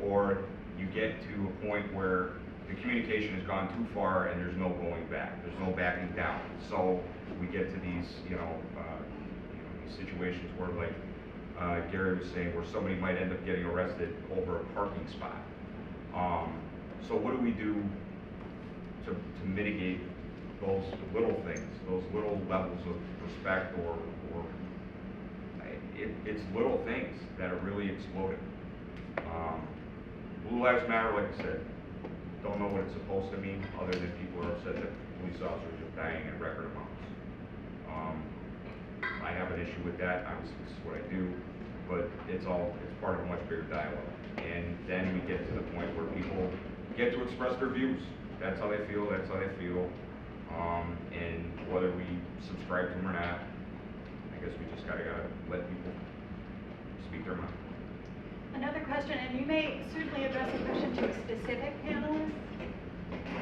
or you get to a point where the communication has gone too far and there's no going back, there's no backing down. So we get to these, these situations where, like Gary was saying, where somebody might end up getting arrested over a parking spot. So what do we do to mitigate those little things, those little levels of respect, or it's little things that are really exploding. Blue Lives Matter, like I said, don't know what it's supposed to mean, other than people are upset that police officers are dying at record amounts. I have an issue with that. Obviously, this is what I do, but it's part of a much bigger dialogue. And then we get to the point where people get to express their views. That's how they feel, that's how they feel. And whether we subscribe to them or not, I guess we just gotta let people speak their mind. Another question, and you may certainly address a question to a specific panelist.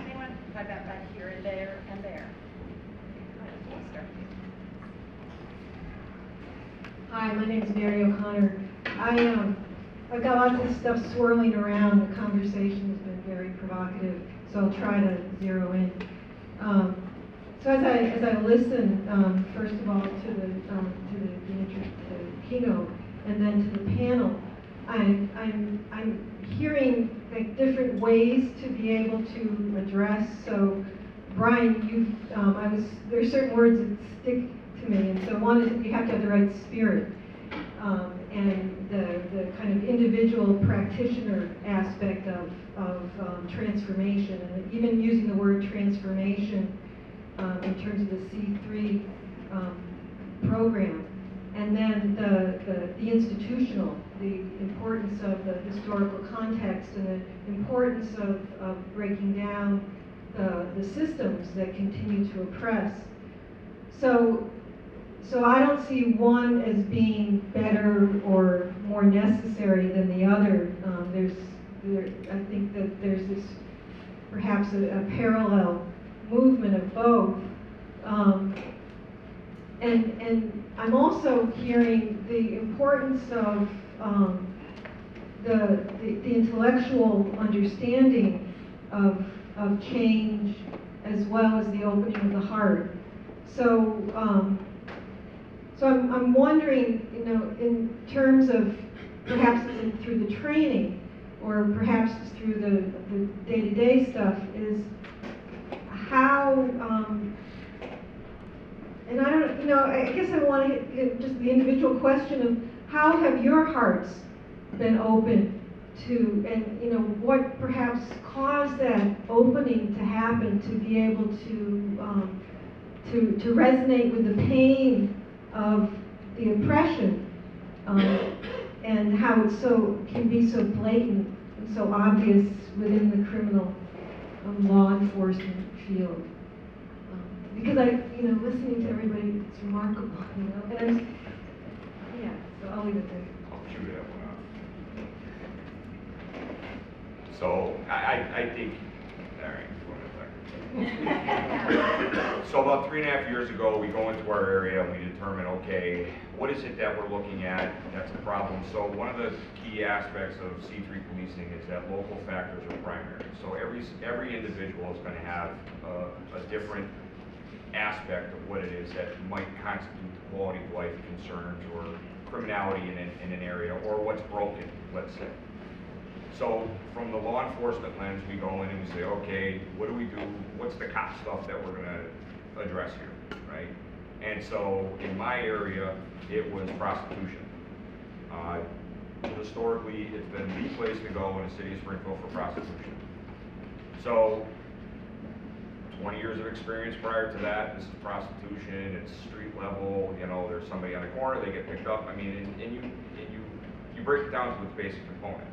Anyone? I've got back here and there and there. Go ahead, Esther. Hi, my name is Mary O'Connor. I've got lots of stuff swirling around. The conversation has been very provocative, so I'll try to zero in. So as I listen, first of all, to the keynote, and then to the panel, I'm hearing like different ways to be able to address. So, Brian, there's certain words that stick to me, and so one is you have to have the right spirit, and the kind of individual practitioner aspect of transformation, and even using the word transformation in terms of the C3 program. And then the institutional, the importance of the historical context, and the importance of breaking down the systems that continue to oppress. So I don't see one as being better or more necessary than the other. I think that there's this perhaps a parallel movement of both. And I'm also hearing the importance of the intellectual understanding of change, as well as the opening of the heart. So I'm wondering, in terms of perhaps through the training, or perhaps through the day-to-day stuff, is how, and I don't, I guess I want to hit just the individual question of how have your hearts been open to, and what perhaps caused that opening to happen, to be able to to resonate with the pain of the oppression, and how it can be so blatant and so obvious within the criminal law enforcement field. Because listening to everybody, it's remarkable, and so I'll leave it there. I'll cue that one up. So, I think, all right, so about 3.5 years ago, we go into our area and we determine, okay, what is it that we're looking at that's a problem? So one of the key aspects of C3 policing is that local factors are primary. So every individual is going to have a different aspect of what it is that might constitute the quality of life concerns or criminality in an area, or what's broken, let's say. So from the law enforcement lens, we go in and we say, okay, what do we do? What's the cop stuff that we're going to address here, right? And so in my area, it was prostitution. Historically, it's been the place to go in the city of Springfield for prostitution. So 20 years of experience prior to that. This is prostitution. It's street level. There's somebody on the corner. They get picked up. I mean, and you break it down to its basic component,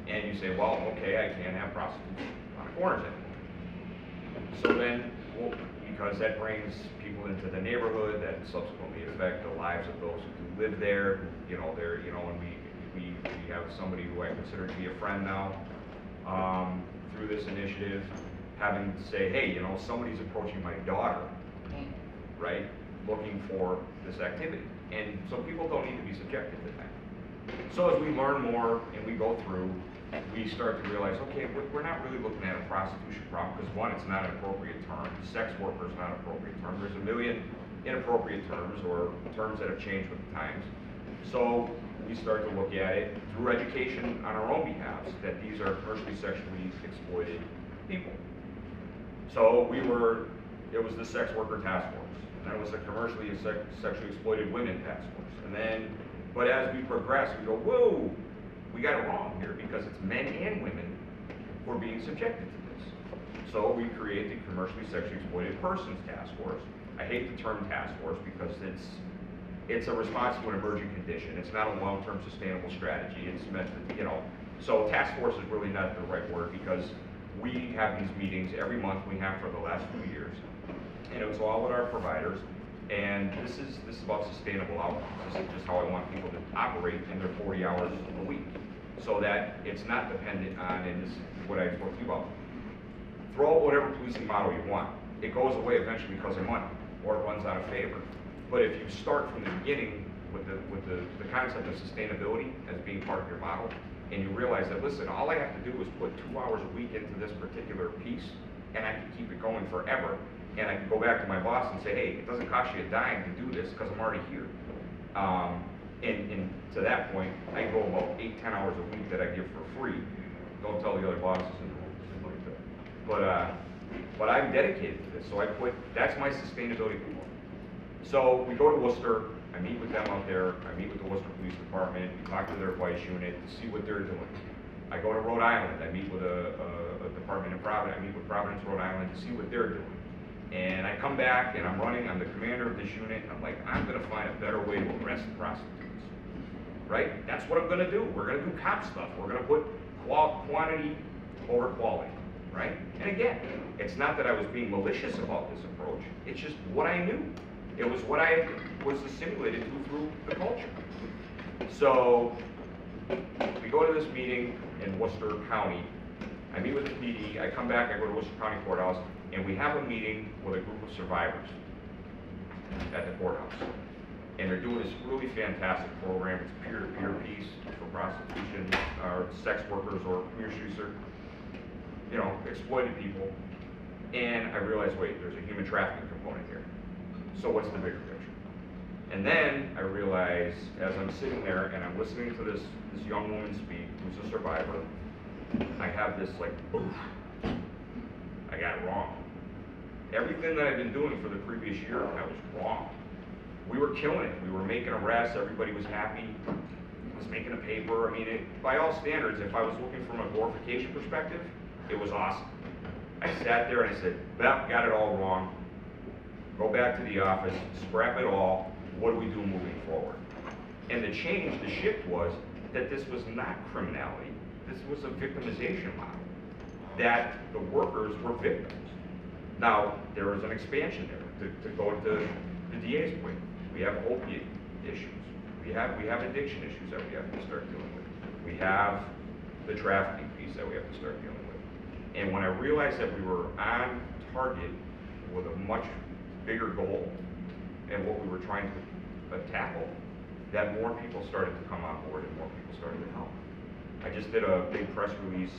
and you say, well, okay, I can't have prostitutes on the corners anymore. So then, because that brings people into the neighborhood that subsequently affect the lives of those who live there. And we have somebody who I consider to be a friend now through this initiative, having to say, hey, somebody's approaching my daughter, right, looking for this activity. And so people don't need to be subjected to that. So as we learn more and we go through, we start to realize, okay, we're not really looking at a prostitution problem, because one, it's not an appropriate term. Sex worker is not an appropriate term. There's a million inappropriate terms, or terms that have changed with the times. So we start to look at it through education on our own behalf, that these are commercially sexually exploited people. So it was the sex worker task force, and then it was a commercially and sexually exploited women task force. And then, but as we progress, we go, whoa, we got it wrong here, because it's men and women who are being subjected to this. So we create the commercially sexually exploited persons task force. I hate the term task force because it's a response to an emerging condition. It's not a long-term sustainable strategy. It's meant to, so task force is really not the right word, because we have these meetings every month. We have for the last few years, and it was all with our providers. And this is about sustainable outcomes. This is just how I want people to operate in their 40 hours a week, so that it's not dependent on, and this is what I spoke to you about, throw out whatever policing model you want. It goes away eventually because of money, or it runs out of favor. But if you start from the beginning with the concept of sustainability as being part of your model, and you realize that, listen, all I have to do is put 2 hours a week into this particular piece, and I can keep it going forever. And I can go back to my boss and say, hey, it doesn't cost you a dime to do this because I'm already here. And to that point, I go about 8-10 hours a week that I give for free. Don't tell the other bosses and like that. But I'm dedicated to this, so that's my sustainability goal. So we go to Worcester. I meet with them out there. I meet with the Worcester Police Department. We talk to their vice unit to see what they're doing. I go to Rhode Island. I meet with a department in Providence. I meet with Providence, Rhode Island, to see what they're doing. And I come back and I'm the commander of this unit, and I'm like, I'm gonna find a better way to arrest the prostitutes, right? That's what I'm gonna do. We're gonna do cop stuff. We're gonna put quantity over quality, right? And again, it's not that I was being malicious about this approach. It's just what I knew. It was what I was assimilated to through the culture. So we go to this meeting in Worcester County. I meet with the PD. I come back, I go to Worcester County Courthouse, and we have a meeting with a group of survivors at the courthouse. And they're doing this really fantastic program. It's peer-to-peer piece for prostitution, or sex workers, or community exploited people. And I realized, wait, there's a human trafficking component here. So what's the bigger picture? And then I realize, as I'm sitting there and I'm listening to this young woman speak, who's a survivor, I have this like, oof, I got it wrong. Everything that I've been doing for the previous year, I was wrong. We were killing it. We were making arrests. Everybody was happy. I was making a paper. I mean, by all standards, if I was looking from a glorification perspective, it was awesome. I sat there and I said, well, got it all wrong. go back to the office, scrap it all, what do we do moving forward? And the change, the shift was that this was not criminality, this was a victimization model, that the workers were victims. Now, there was an expansion there, to go to the DA's point. We have opiate issues, we have addiction issues that we have to start dealing with. We have the trafficking piece that we have to start dealing with. And when I realized that we were on target with a much bigger goal and what we were trying to tackle, that more people started to come on board and more people started to help. I just did a big press release,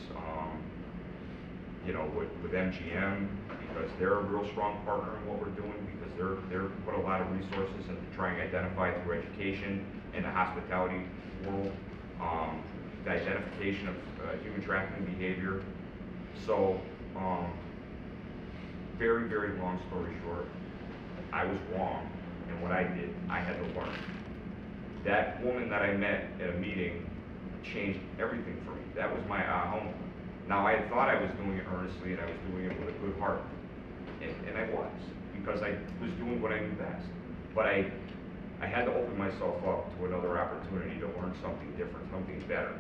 with MGM, because they're a real strong partner in what we're doing, because they're put a lot of resources into trying to identify through education in the hospitality world, the identification of human trafficking behavior. So, very, very long story short, I was wrong, and what I did, I had to learn. That woman that I met at a meeting changed everything for me. That was my aha moment. Now, I thought I was doing it earnestly, and I was doing it with a good heart, and I was, because I was doing what I knew best. But I had to open myself up to another opportunity to learn something different, something better,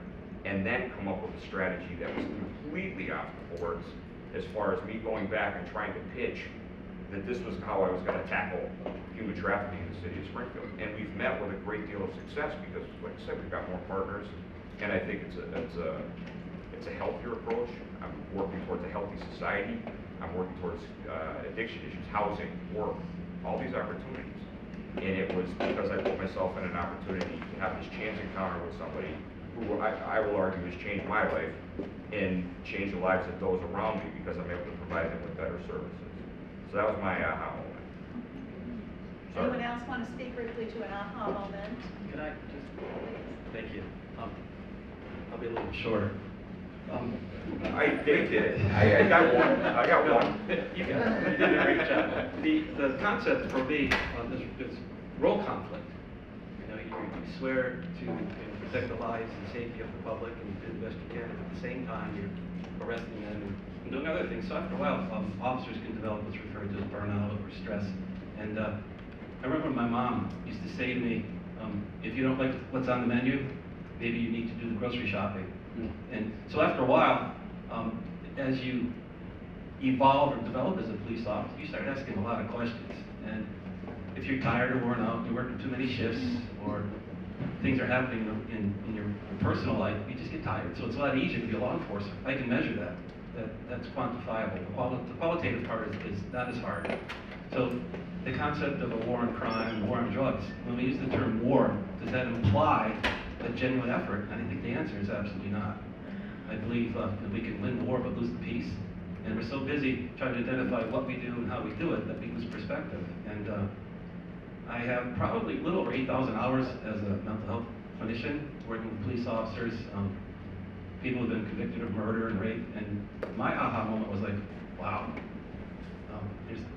and then come up with a strategy that was completely off the boards as far as me going back and trying to pitch that this was how I was going to tackle human trafficking in the city of Springfield. And we've met with a great deal of success because, like I said, we've got more partners, and I think it's a healthier approach. I'm working towards a healthy society. I'm working towards addiction issues, housing, work, all these opportunities. And it was because I put myself in an opportunity to have this chance encounter with somebody who I will argue has changed my life and changed the lives of those around me, because I'm able to provide them with better services. So that was my aha moment. Sorry. Anyone else want to speak briefly to an aha moment? Can I just, thank you. I'll be a little shorter. They did it. I got one. You did a great job. The concept for me on this role conflict. You swear to protect the lives and safety of the public, and you do the best you can. At the same time, you're arresting them and doing other things. So after a while, officers can develop what's referred to as burnout or stress. And I remember my mom used to say to me, if you don't like what's on the menu, maybe you need to do the grocery shopping. And so after a while, as you evolve or develop as a police officer, you start asking a lot of questions. And if you're tired or worn out, you're working too many shifts, or things are happening in your personal life, you just get tired. So it's a lot easier to be a law enforcer. I can measure that. That's quantifiable. The qualitative part is not as hard. So the concept of a war on crime, a war on drugs, when we use the term war, does that imply a genuine effort? And I think the answer is absolutely not. I believe that we can win the war but lose the peace. And we're so busy trying to identify what we do and how we do it that we lose perspective. And I have probably a little over 8,000 hours as a mental health clinician, working with police officers, people who have been convicted of murder and rape. And my aha moment was like, wow,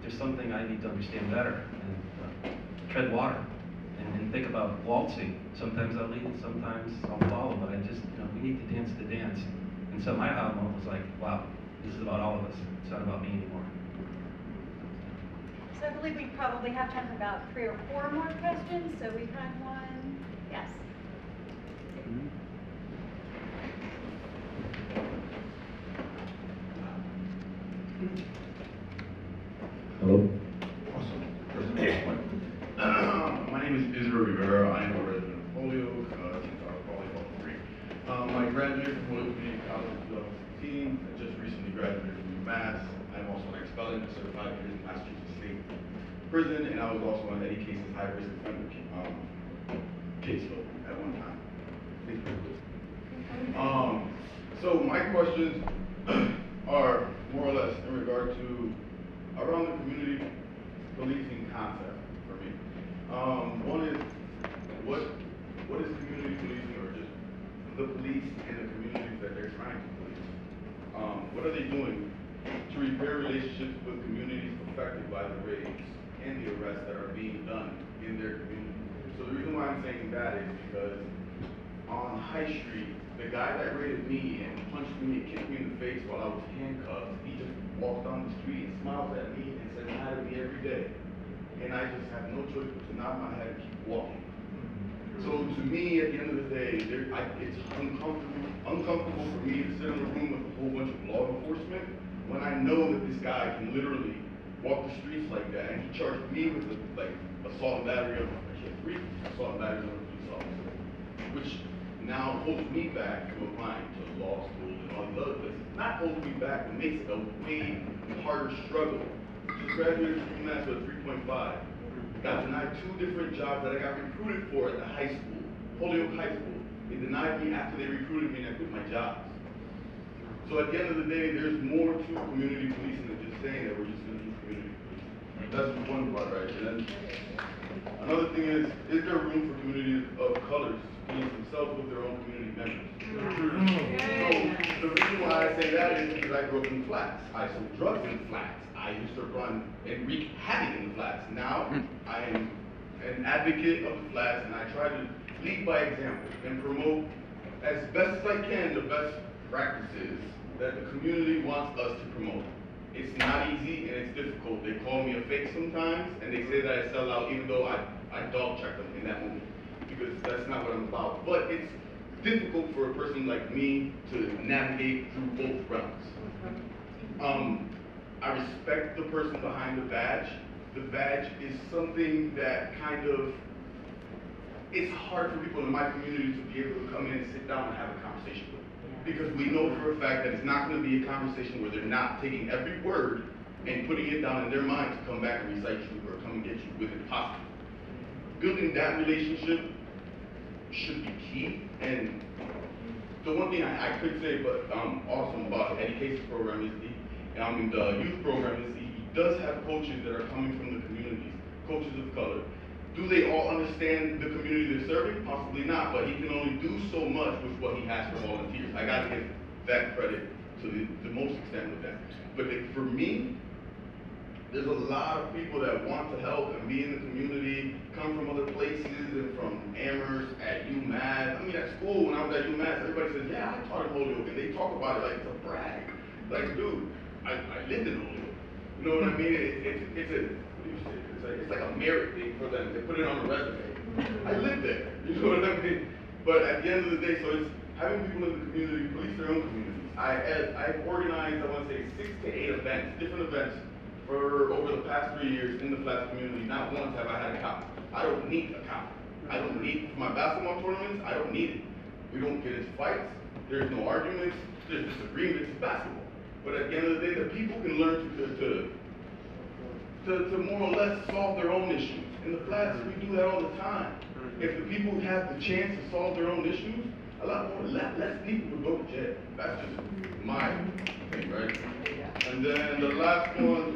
there's something I need to understand better and tread water. And think about waltzing. Sometimes I'll lead, sometimes I'll follow, but we need to dance the dance. And so my aha moment was like, wow, this is about all of us. It's not about me anymore. So I believe we probably have time for about 3 or 4 more questions. So we've had one. Yes. Hello. Awesome. My name is Israel Rivera. I am a resident of Holyoke since I was probably about 3. I graduated from Holyoke Community College in 2015. I just recently graduated from UMass. I'm also an expelling and certified in Massachusetts State Prison, and I was also on Eddie Caisse's high-risk offender caseload at one time. So my questions are more or less in regard to around the community policing concept for me. One is, what is community policing, or just the police and the communities that they're trying to police? What are they doing to repair relationships with communities affected by the raids and the arrests that are being done in their community? So the reason why I'm saying that is because on High Street, the guy that raided me and punched me and kicked me in the face while I was handcuffed, he just walks down the street and smiles at me and says hi to me every day. and I just have no choice but to nod my head and keep walking. So to me, at the end of the day, it's uncomfortable for me to sit in a room with a whole bunch of law enforcement when I know that this guy can literally walk the streets like that, and he charged me with assault and battery of assault and battery on a police officer, which now holds me back from applying to law school and all these other places. Not holds me back, but makes it a way harder struggle. Just graduated from UMass with a 3.5. Got denied 2 different jobs that I got recruited for at the high school, Holyoke High School. They denied me after they recruited me and I quit my jobs. So at the end of the day, there's more to community policing than just saying that we're just going to do community policing. That's one part, right? And then another thing is there room for communities of colors to police themselves with their own community members? So the reason why I say that is because I grew up in flats. I sold drugs in flats. I used to run and wreak havoc in the flats. Now, I am an advocate of the flats, and I try to lead by example and promote as best as I can the best practices that the community wants us to promote. It's not easy and it's difficult. They call me a fake sometimes, and they say that I sell out even though I dog check them in that moment, because that's not what I'm about. But it's difficult for a person like me to navigate through both realms. I respect the person behind the badge. The badge is something that it's hard for people in my community to be able to come in and sit down and have a conversation with. Because we know for a fact that it's not going to be a conversation where they're not taking every word and putting it down in their mind to come back and recite you or come and get you with it possible. Building that relationship should be key. And the one thing I could say awesome about Eddie Caisse's program is the youth program is he does have coaches that are coming from the communities, coaches of color. Do they all understand the community they're serving? Possibly not, but he can only do so much with what he has for volunteers. I gotta give that credit to the most extent with that. But for me, there's a lot of people that want to help and be in the community, come from other places and from Amherst, at UMass. I mean, at school, when I was at UMass, everybody says, yeah, I taught in Holyoke, and they talk about it like it's a brag. Like, dude, I lived in Holyoke. You know what I mean? It's like a merit thing for them. They put it on a resume. I lived there. You know what I mean? But at the end of the day, so it's having people in the community police their own communities. I've organized, I want to say, 6 to 8 events, different events, for over the past 3 years in the Flats community. Not once have I had a cop. I don't need a cop. I don't need, for my basketball tournaments, I don't need it. We don't get into fights. There's no arguments. There's disagreements. It's basketball. But at the end of the day, the people can learn to more or less solve their own issues. In the Flats, we do that all the time. If the people have the chance to solve their own issues, a lot more, less people would go to jail. That's just my thing, right? And then the last one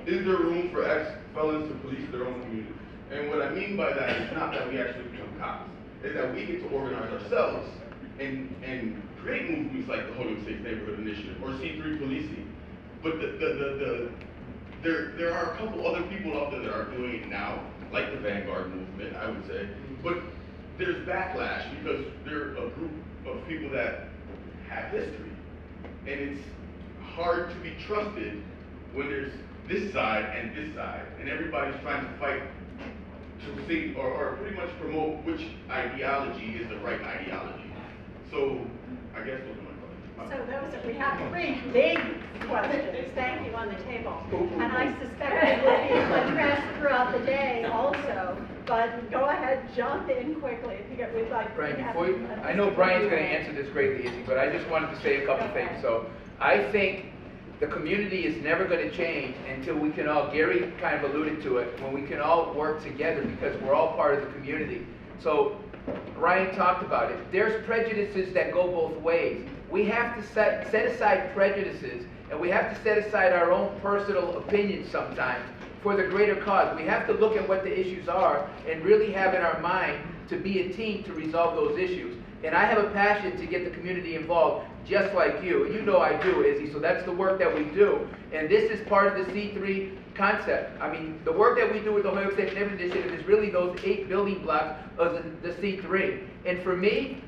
is there room for ex-felons to police their own community? And what I mean by that is not that we actually become cops. It's that we get to organize ourselves and create movements like the Holyoke Safe Neighborhood Initiative or C3 Policing. But there are a couple other people out there that are doing it now, like the Vanguard movement, I would say. But there's backlash because they're a group of people that have history. And it's hard to be trusted when there's this side, and everybody's trying to fight to see or pretty much promote which ideology is the right ideology. So I guess those are my questions. So we have 3 big questions, thank you, on the table. And I suspect they will be addressed throughout the day also, but go ahead, jump in quickly if you we'd like. Brian, I know Brian's going to answer this greatly easy, but I just wanted to say a couple things. So I think the community is never going to change until we can all, Gary kind of alluded to it, when we can all work together because we're all part of the community. So Brian talked about it. There's prejudices that go both ways. We have to set aside prejudices, and we have to set aside our own personal opinions sometimes for the greater cause. We have to look at what the issues are and really have in our mind to be a team to resolve those issues. And I have a passion to get the community involved, just like you. And you know I do, Izzy, so that's the work that we do. And this is part of the C3 concept. I mean, the work that we do with the Holyoke Safe Neighborhood Initiative is really those 8 building blocks of the C3. And for me,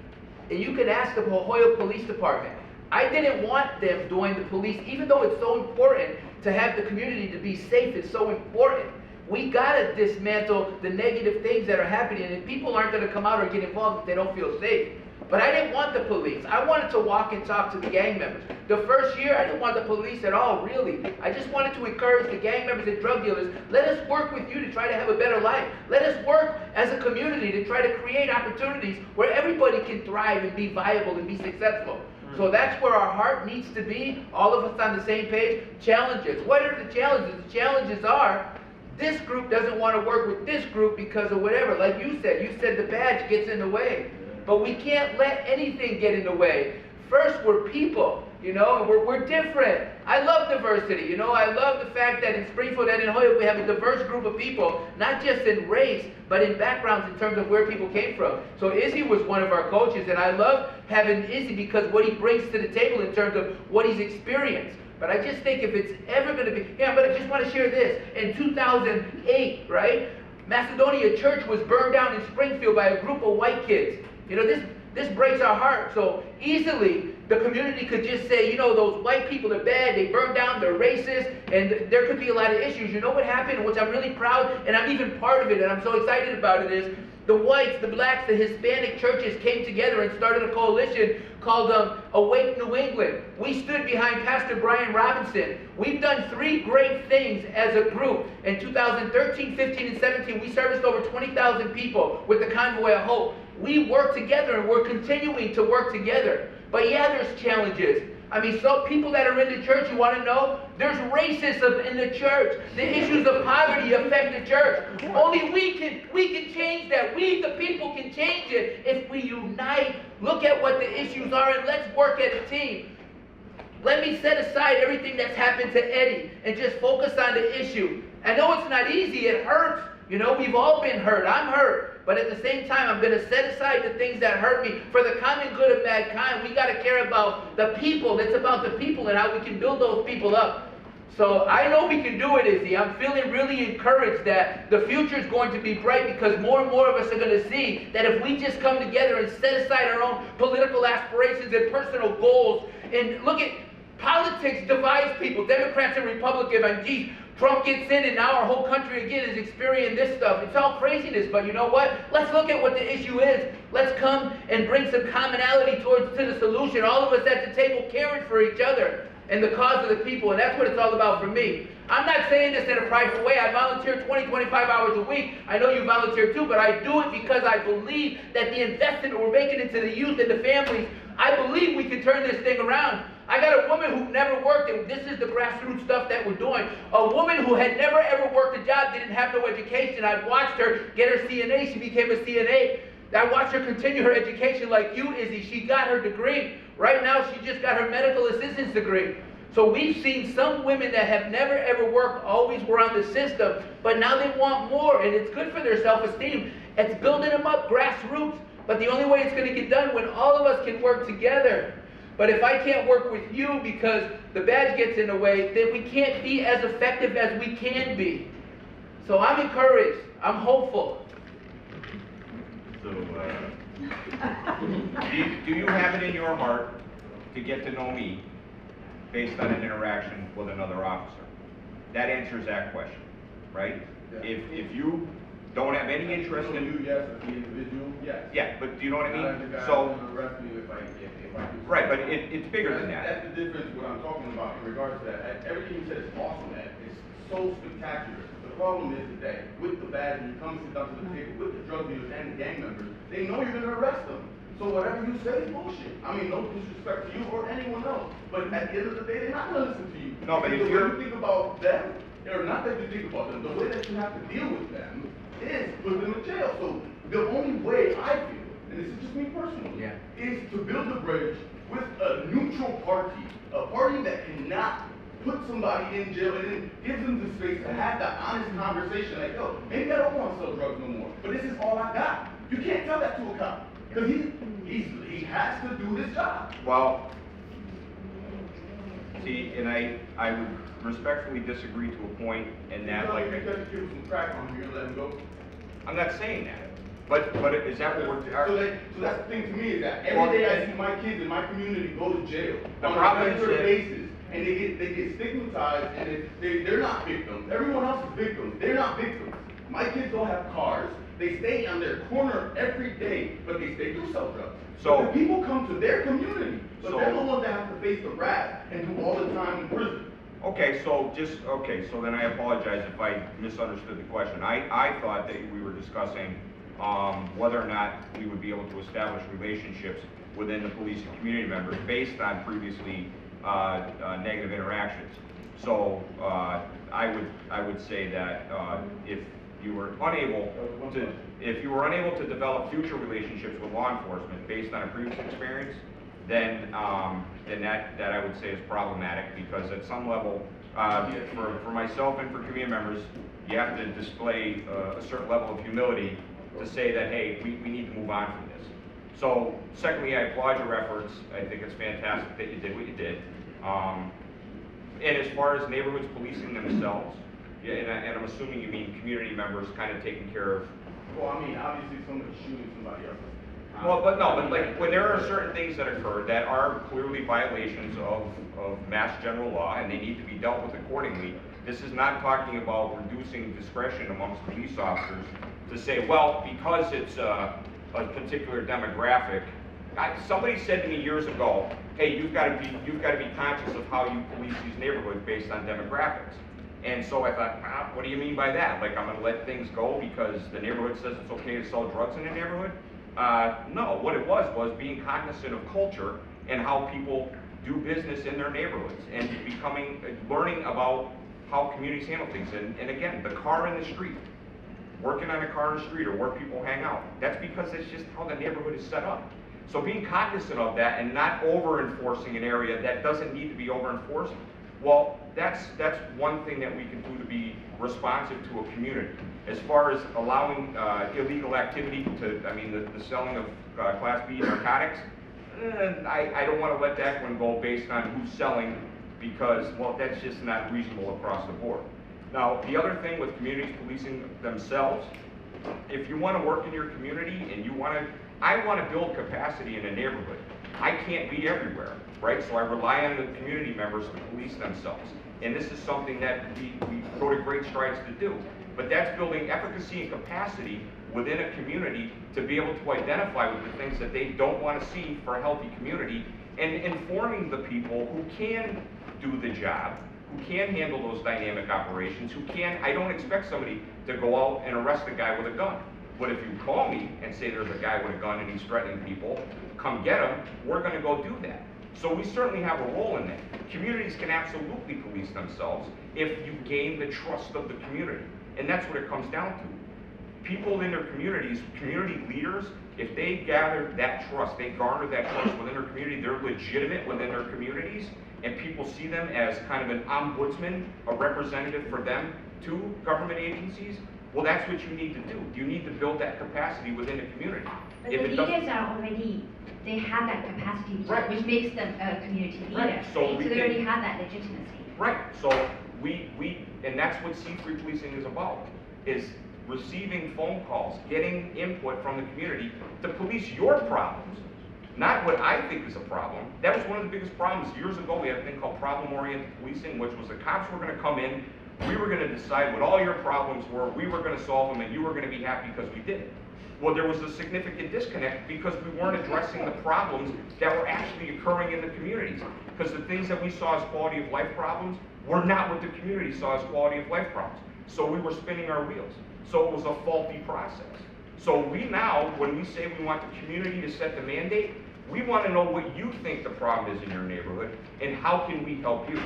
and you can ask the Holyoke Police Department, I didn't want them doing the police, even though it's so important to have the community to be safe, it's so important. We gotta dismantle the negative things that are happening, and people aren't gonna come out or get involved if they don't feel safe. But I didn't want the police. I wanted to walk and talk to the gang members. The first year, I didn't want the police at all, really. I just wanted to encourage the gang members and drug dealers, let us work with you to try to have a better life. Let us work as a community to try to create opportunities where everybody can thrive and be viable and be successful. So that's where our heart needs to be, all of us on the same page. Challenges. What are the challenges? The challenges are, this group doesn't want to work with this group because of whatever. Like you said the badge gets in the way. But we can't let anything get in the way. First, we're people, you know, and we're different. I love diversity, you know. I love the fact that in Springfield and in Holyoke we have a diverse group of people, not just in race, but in backgrounds in terms of where people came from. So Izzy was one of our coaches, and I love having Izzy because what he brings to the table in terms of what he's experienced. But I just think if it's ever going to be, but I just want to share this. In 2008, right, Macedonia Church was burned down in Springfield by a group of white kids. You know, this breaks our heart. So easily, the community could just say, you know, those white people are bad, they burned down, they're racist, and there could be a lot of issues. You know what happened, which I'm really proud, and I'm even part of it, and I'm so excited about it, is the whites, the blacks, the Hispanic churches came together and started a coalition called Awake New England. We stood behind Pastor Brian Robinson. We've done 3 great things as a group. In 2013, 15, and 17, we serviced over 20,000 people with the Convoy of Hope. We work together, and we're continuing to work together. But yeah, there's challenges. I mean, so people that are in the church, you want to know? There's racism in the church. The issues of poverty affect the church. Only we can change that. We, the people, can change it if we unite, look at what the issues are, and let's work as a team. Let me set aside everything that's happened to Eddie and just focus on the issue. I know it's not easy. It hurts. You know, we've all been hurt. I'm hurt. But at the same time, I'm going to set aside the things that hurt me for the common good of mankind. We got to care about the people. It's about the people and how we can build those people up. So I know we can do it, Izzy. I'm feeling really encouraged that the future is going to be bright because more and more of us are going to see that if we just come together and set aside our own political aspirations and personal goals, and look at politics divides people, Democrats and Republicans, and geez, Trump gets in and now our whole country again is experiencing this stuff. It's all craziness, but you know what? Let's look at what the issue is. Let's come and bring some commonality to the solution. All of us at the table caring for each other and the cause of the people, and that's what it's all about for me. I'm not saying this in a prideful way. I volunteer 20, 25 hours a week. I know you volunteer too, but I do it because I believe that the investment we're making into the youth and the families, I believe we can turn this thing around. I got a woman who never worked, and this is the grassroots stuff that we're doing. A woman who had never ever worked a job, didn't have no education. I watched her get her CNA. She became a CNA. I watched her continue her education like you, Izzy. She got her degree. Right now, she just got her medical assistance degree. So we've seen some women that have never ever worked, always were on the system, but now they want more, and it's good for their self-esteem. It's building them up, grassroots. But the only way it's going to get done when all of us can work together. But if I can't work with you because the badge gets in the way, then we can't be as effective as we can be. So I'm encouraged. I'm hopeful. So, do you have it in your heart to get to know me based on an interaction with another officer? That answers that question, right? Yeah. If you don't have any interest in... You, yes, as the individual, yes. Yeah, but do you know what I Not mean? the guy So... who's gonna arrest me if I do Right, but it's bigger than that. That's the difference, what I'm talking about in regards to that. Everything you said is awesome, man. It's so spectacular. The problem is today, with the badge, when you come and sit down to the table with the drug dealers and the gang members, they know you're going to arrest them. So whatever you say is bullshit. I mean, no disrespect to you or anyone else. But at the end of the day, they're not going to listen to you. No, but if the you're... way you think about them, or not that you think about them, the way that you have to deal with them is put them in jail. So the only way I feel, and this is just me personally, is to build a bridge with a neutral party, a party that cannot put somebody in jail and then gives them the space to have that honest conversation like, yo, maybe I don't want to sell drugs no more, but this is all I got. You can't tell that to a cop, because he has to do this job. Well, see, and I would respectfully disagree to a point in that, like... Because you give him some crack on him, you're going to let him go? I'm not saying that. But is that what we're... So that's the thing to me, is that every day I see my kids in my community go to jail The on a problem is regular that- basis, and they get stigmatized, and they're not victims. Everyone else is victims. They're not victims. My kids don't have cars. They stay on their corner every day, but they do sell drugs. So but the people come to their community, but so they're the ones that have to face the wrath and do all the time in prison. Okay, so then I apologize if I misunderstood the question. I thought that we were discussing whether or not we would be able to establish relationships within the police and community members based on previously negative interactions. So I would say that if you were unable to develop future relationships with law enforcement based on a previous experience, then that I would say is problematic, because at some level, for myself and for community members, you have to display a certain level of humility to say that, hey, we need to move on from this. So, secondly, I applaud your efforts. I think it's fantastic that you did what you did. And as far as neighborhoods policing themselves, yeah, and I'm assuming you mean community members kind of taking care of. Well, I mean, obviously somebody shooting somebody else. Well, but like when there are certain things that occur that are clearly violations of mass general law, and they need to be dealt with accordingly. This is not talking about reducing discretion amongst police officers to say, well, because it's a particular demographic. Somebody said to me years ago, hey, you've got to be conscious of how you police these neighborhoods based on demographics. And so I thought, what do you mean by that? Like, I'm going to let things go because the neighborhood says it's okay to sell drugs in the neighborhood? No, what it was being cognizant of culture and how people do business in their neighborhoods, and learning about how communities handle things. And again, the car in the street, working on a car in the street, or where people hang out, that's because it's just how the neighborhood is set up. So being cognizant of that and not over-enforcing an area that doesn't need to be over-enforced, well, that's one thing that we can do to be responsive to a community. As far as allowing illegal activity the selling of Class B narcotics, I don't want to let that one go based on who's selling, because, well, that's just not reasonable across the board. Now, the other thing with communities policing themselves, if you want to work in your community and I want to build capacity in a neighborhood. I can't be everywhere, right? So I rely on the community members to police themselves. And this is something that we go to great strides to do. But that's building efficacy and capacity within a community to be able to identify with the things that they don't want to see for a healthy community, and informing the people who can do the job, who can handle those dynamic operations, I don't expect somebody to go out and arrest a guy with a gun. But if you call me and say there's a guy with a gun and he's threatening people, come get him, we're going to go do that. So we certainly have a role in that. Communities can absolutely police themselves if you gain the trust of the community. And that's what it comes down to. People in their communities, community leaders, if they gather that trust, they garner that trust within their community, they're legitimate within their communities, and people see them as kind of an ombudsman, a representative for them to government agencies, well, that's what you need to do. You need to build that capacity within the community. But the leaders are already, they have that capacity, right, which makes them a community leader. Right. So they already have that legitimacy. Right. So and that's what C3 policing is about, is receiving phone calls, getting input from the community to police your problems, not what I think is a problem. That was one of the biggest problems. Years ago, we had a thing called problem-oriented policing, which was the cops were going to come in, we were going to decide what all your problems were, we were going to solve them, and you were going to be happy because we did it. Well, there was a significant disconnect because we weren't addressing the problems that were actually occurring in the communities. Because the things that we saw as quality of life problems were not what the community saw as quality of life problems. So we were spinning our wheels. So it was a faulty process. So we now, when we say we want the community to set the mandate, we want to know what you think the problem is in your neighborhood and how can we help you.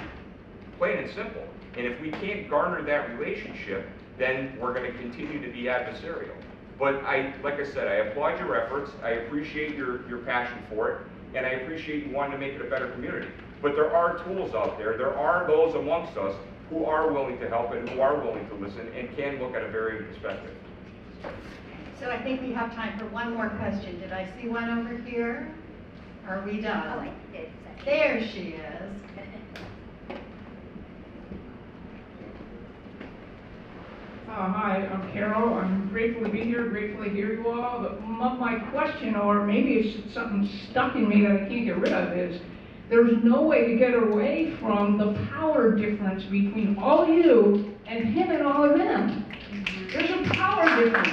Plain and simple. And if we can't garner that relationship, then we're going to continue to be adversarial. But like I said, I applaud your efforts. I appreciate your passion for it, and I appreciate you wanting to make it a better community. But there are tools out there. There are those amongst us who are willing to help and who are willing to listen and can look at a varying perspective. So I think we have time for one more question. Did I see one over here? Are we done? Oh, I did. There she is. Hi, I'm Carol. I'm grateful to be here, grateful to hear you all. But my question, or maybe it's something stuck in me that I can't get rid of, is There's no way to get away from the power difference between all you and him and all of them. There's a power difference.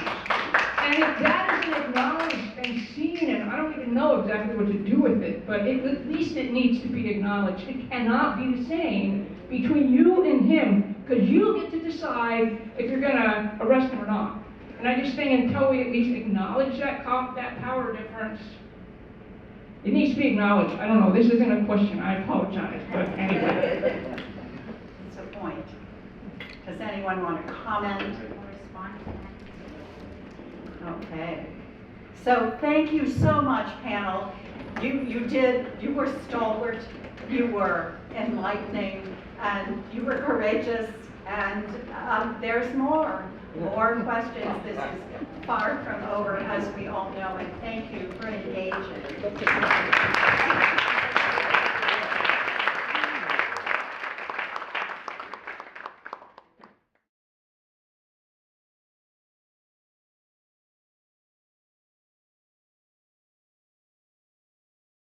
And if that isn't acknowledged and seen, and I don't even know exactly what to do with it, but at least it needs to be acknowledged. It cannot be the same between you and him, because you get to decide if you're gonna arrest him or not. And I just think until we at least acknowledge that power difference, it needs to be acknowledged. I don't know, this isn't a question, I apologize, but anyway. It's a point. Does anyone want to comment? Or respond to that? Okay. So thank you so much, panel. You were stalwart, you were enlightening, and you were courageous, and there's more questions. This is far from over, as we all know, and thank you for engaging.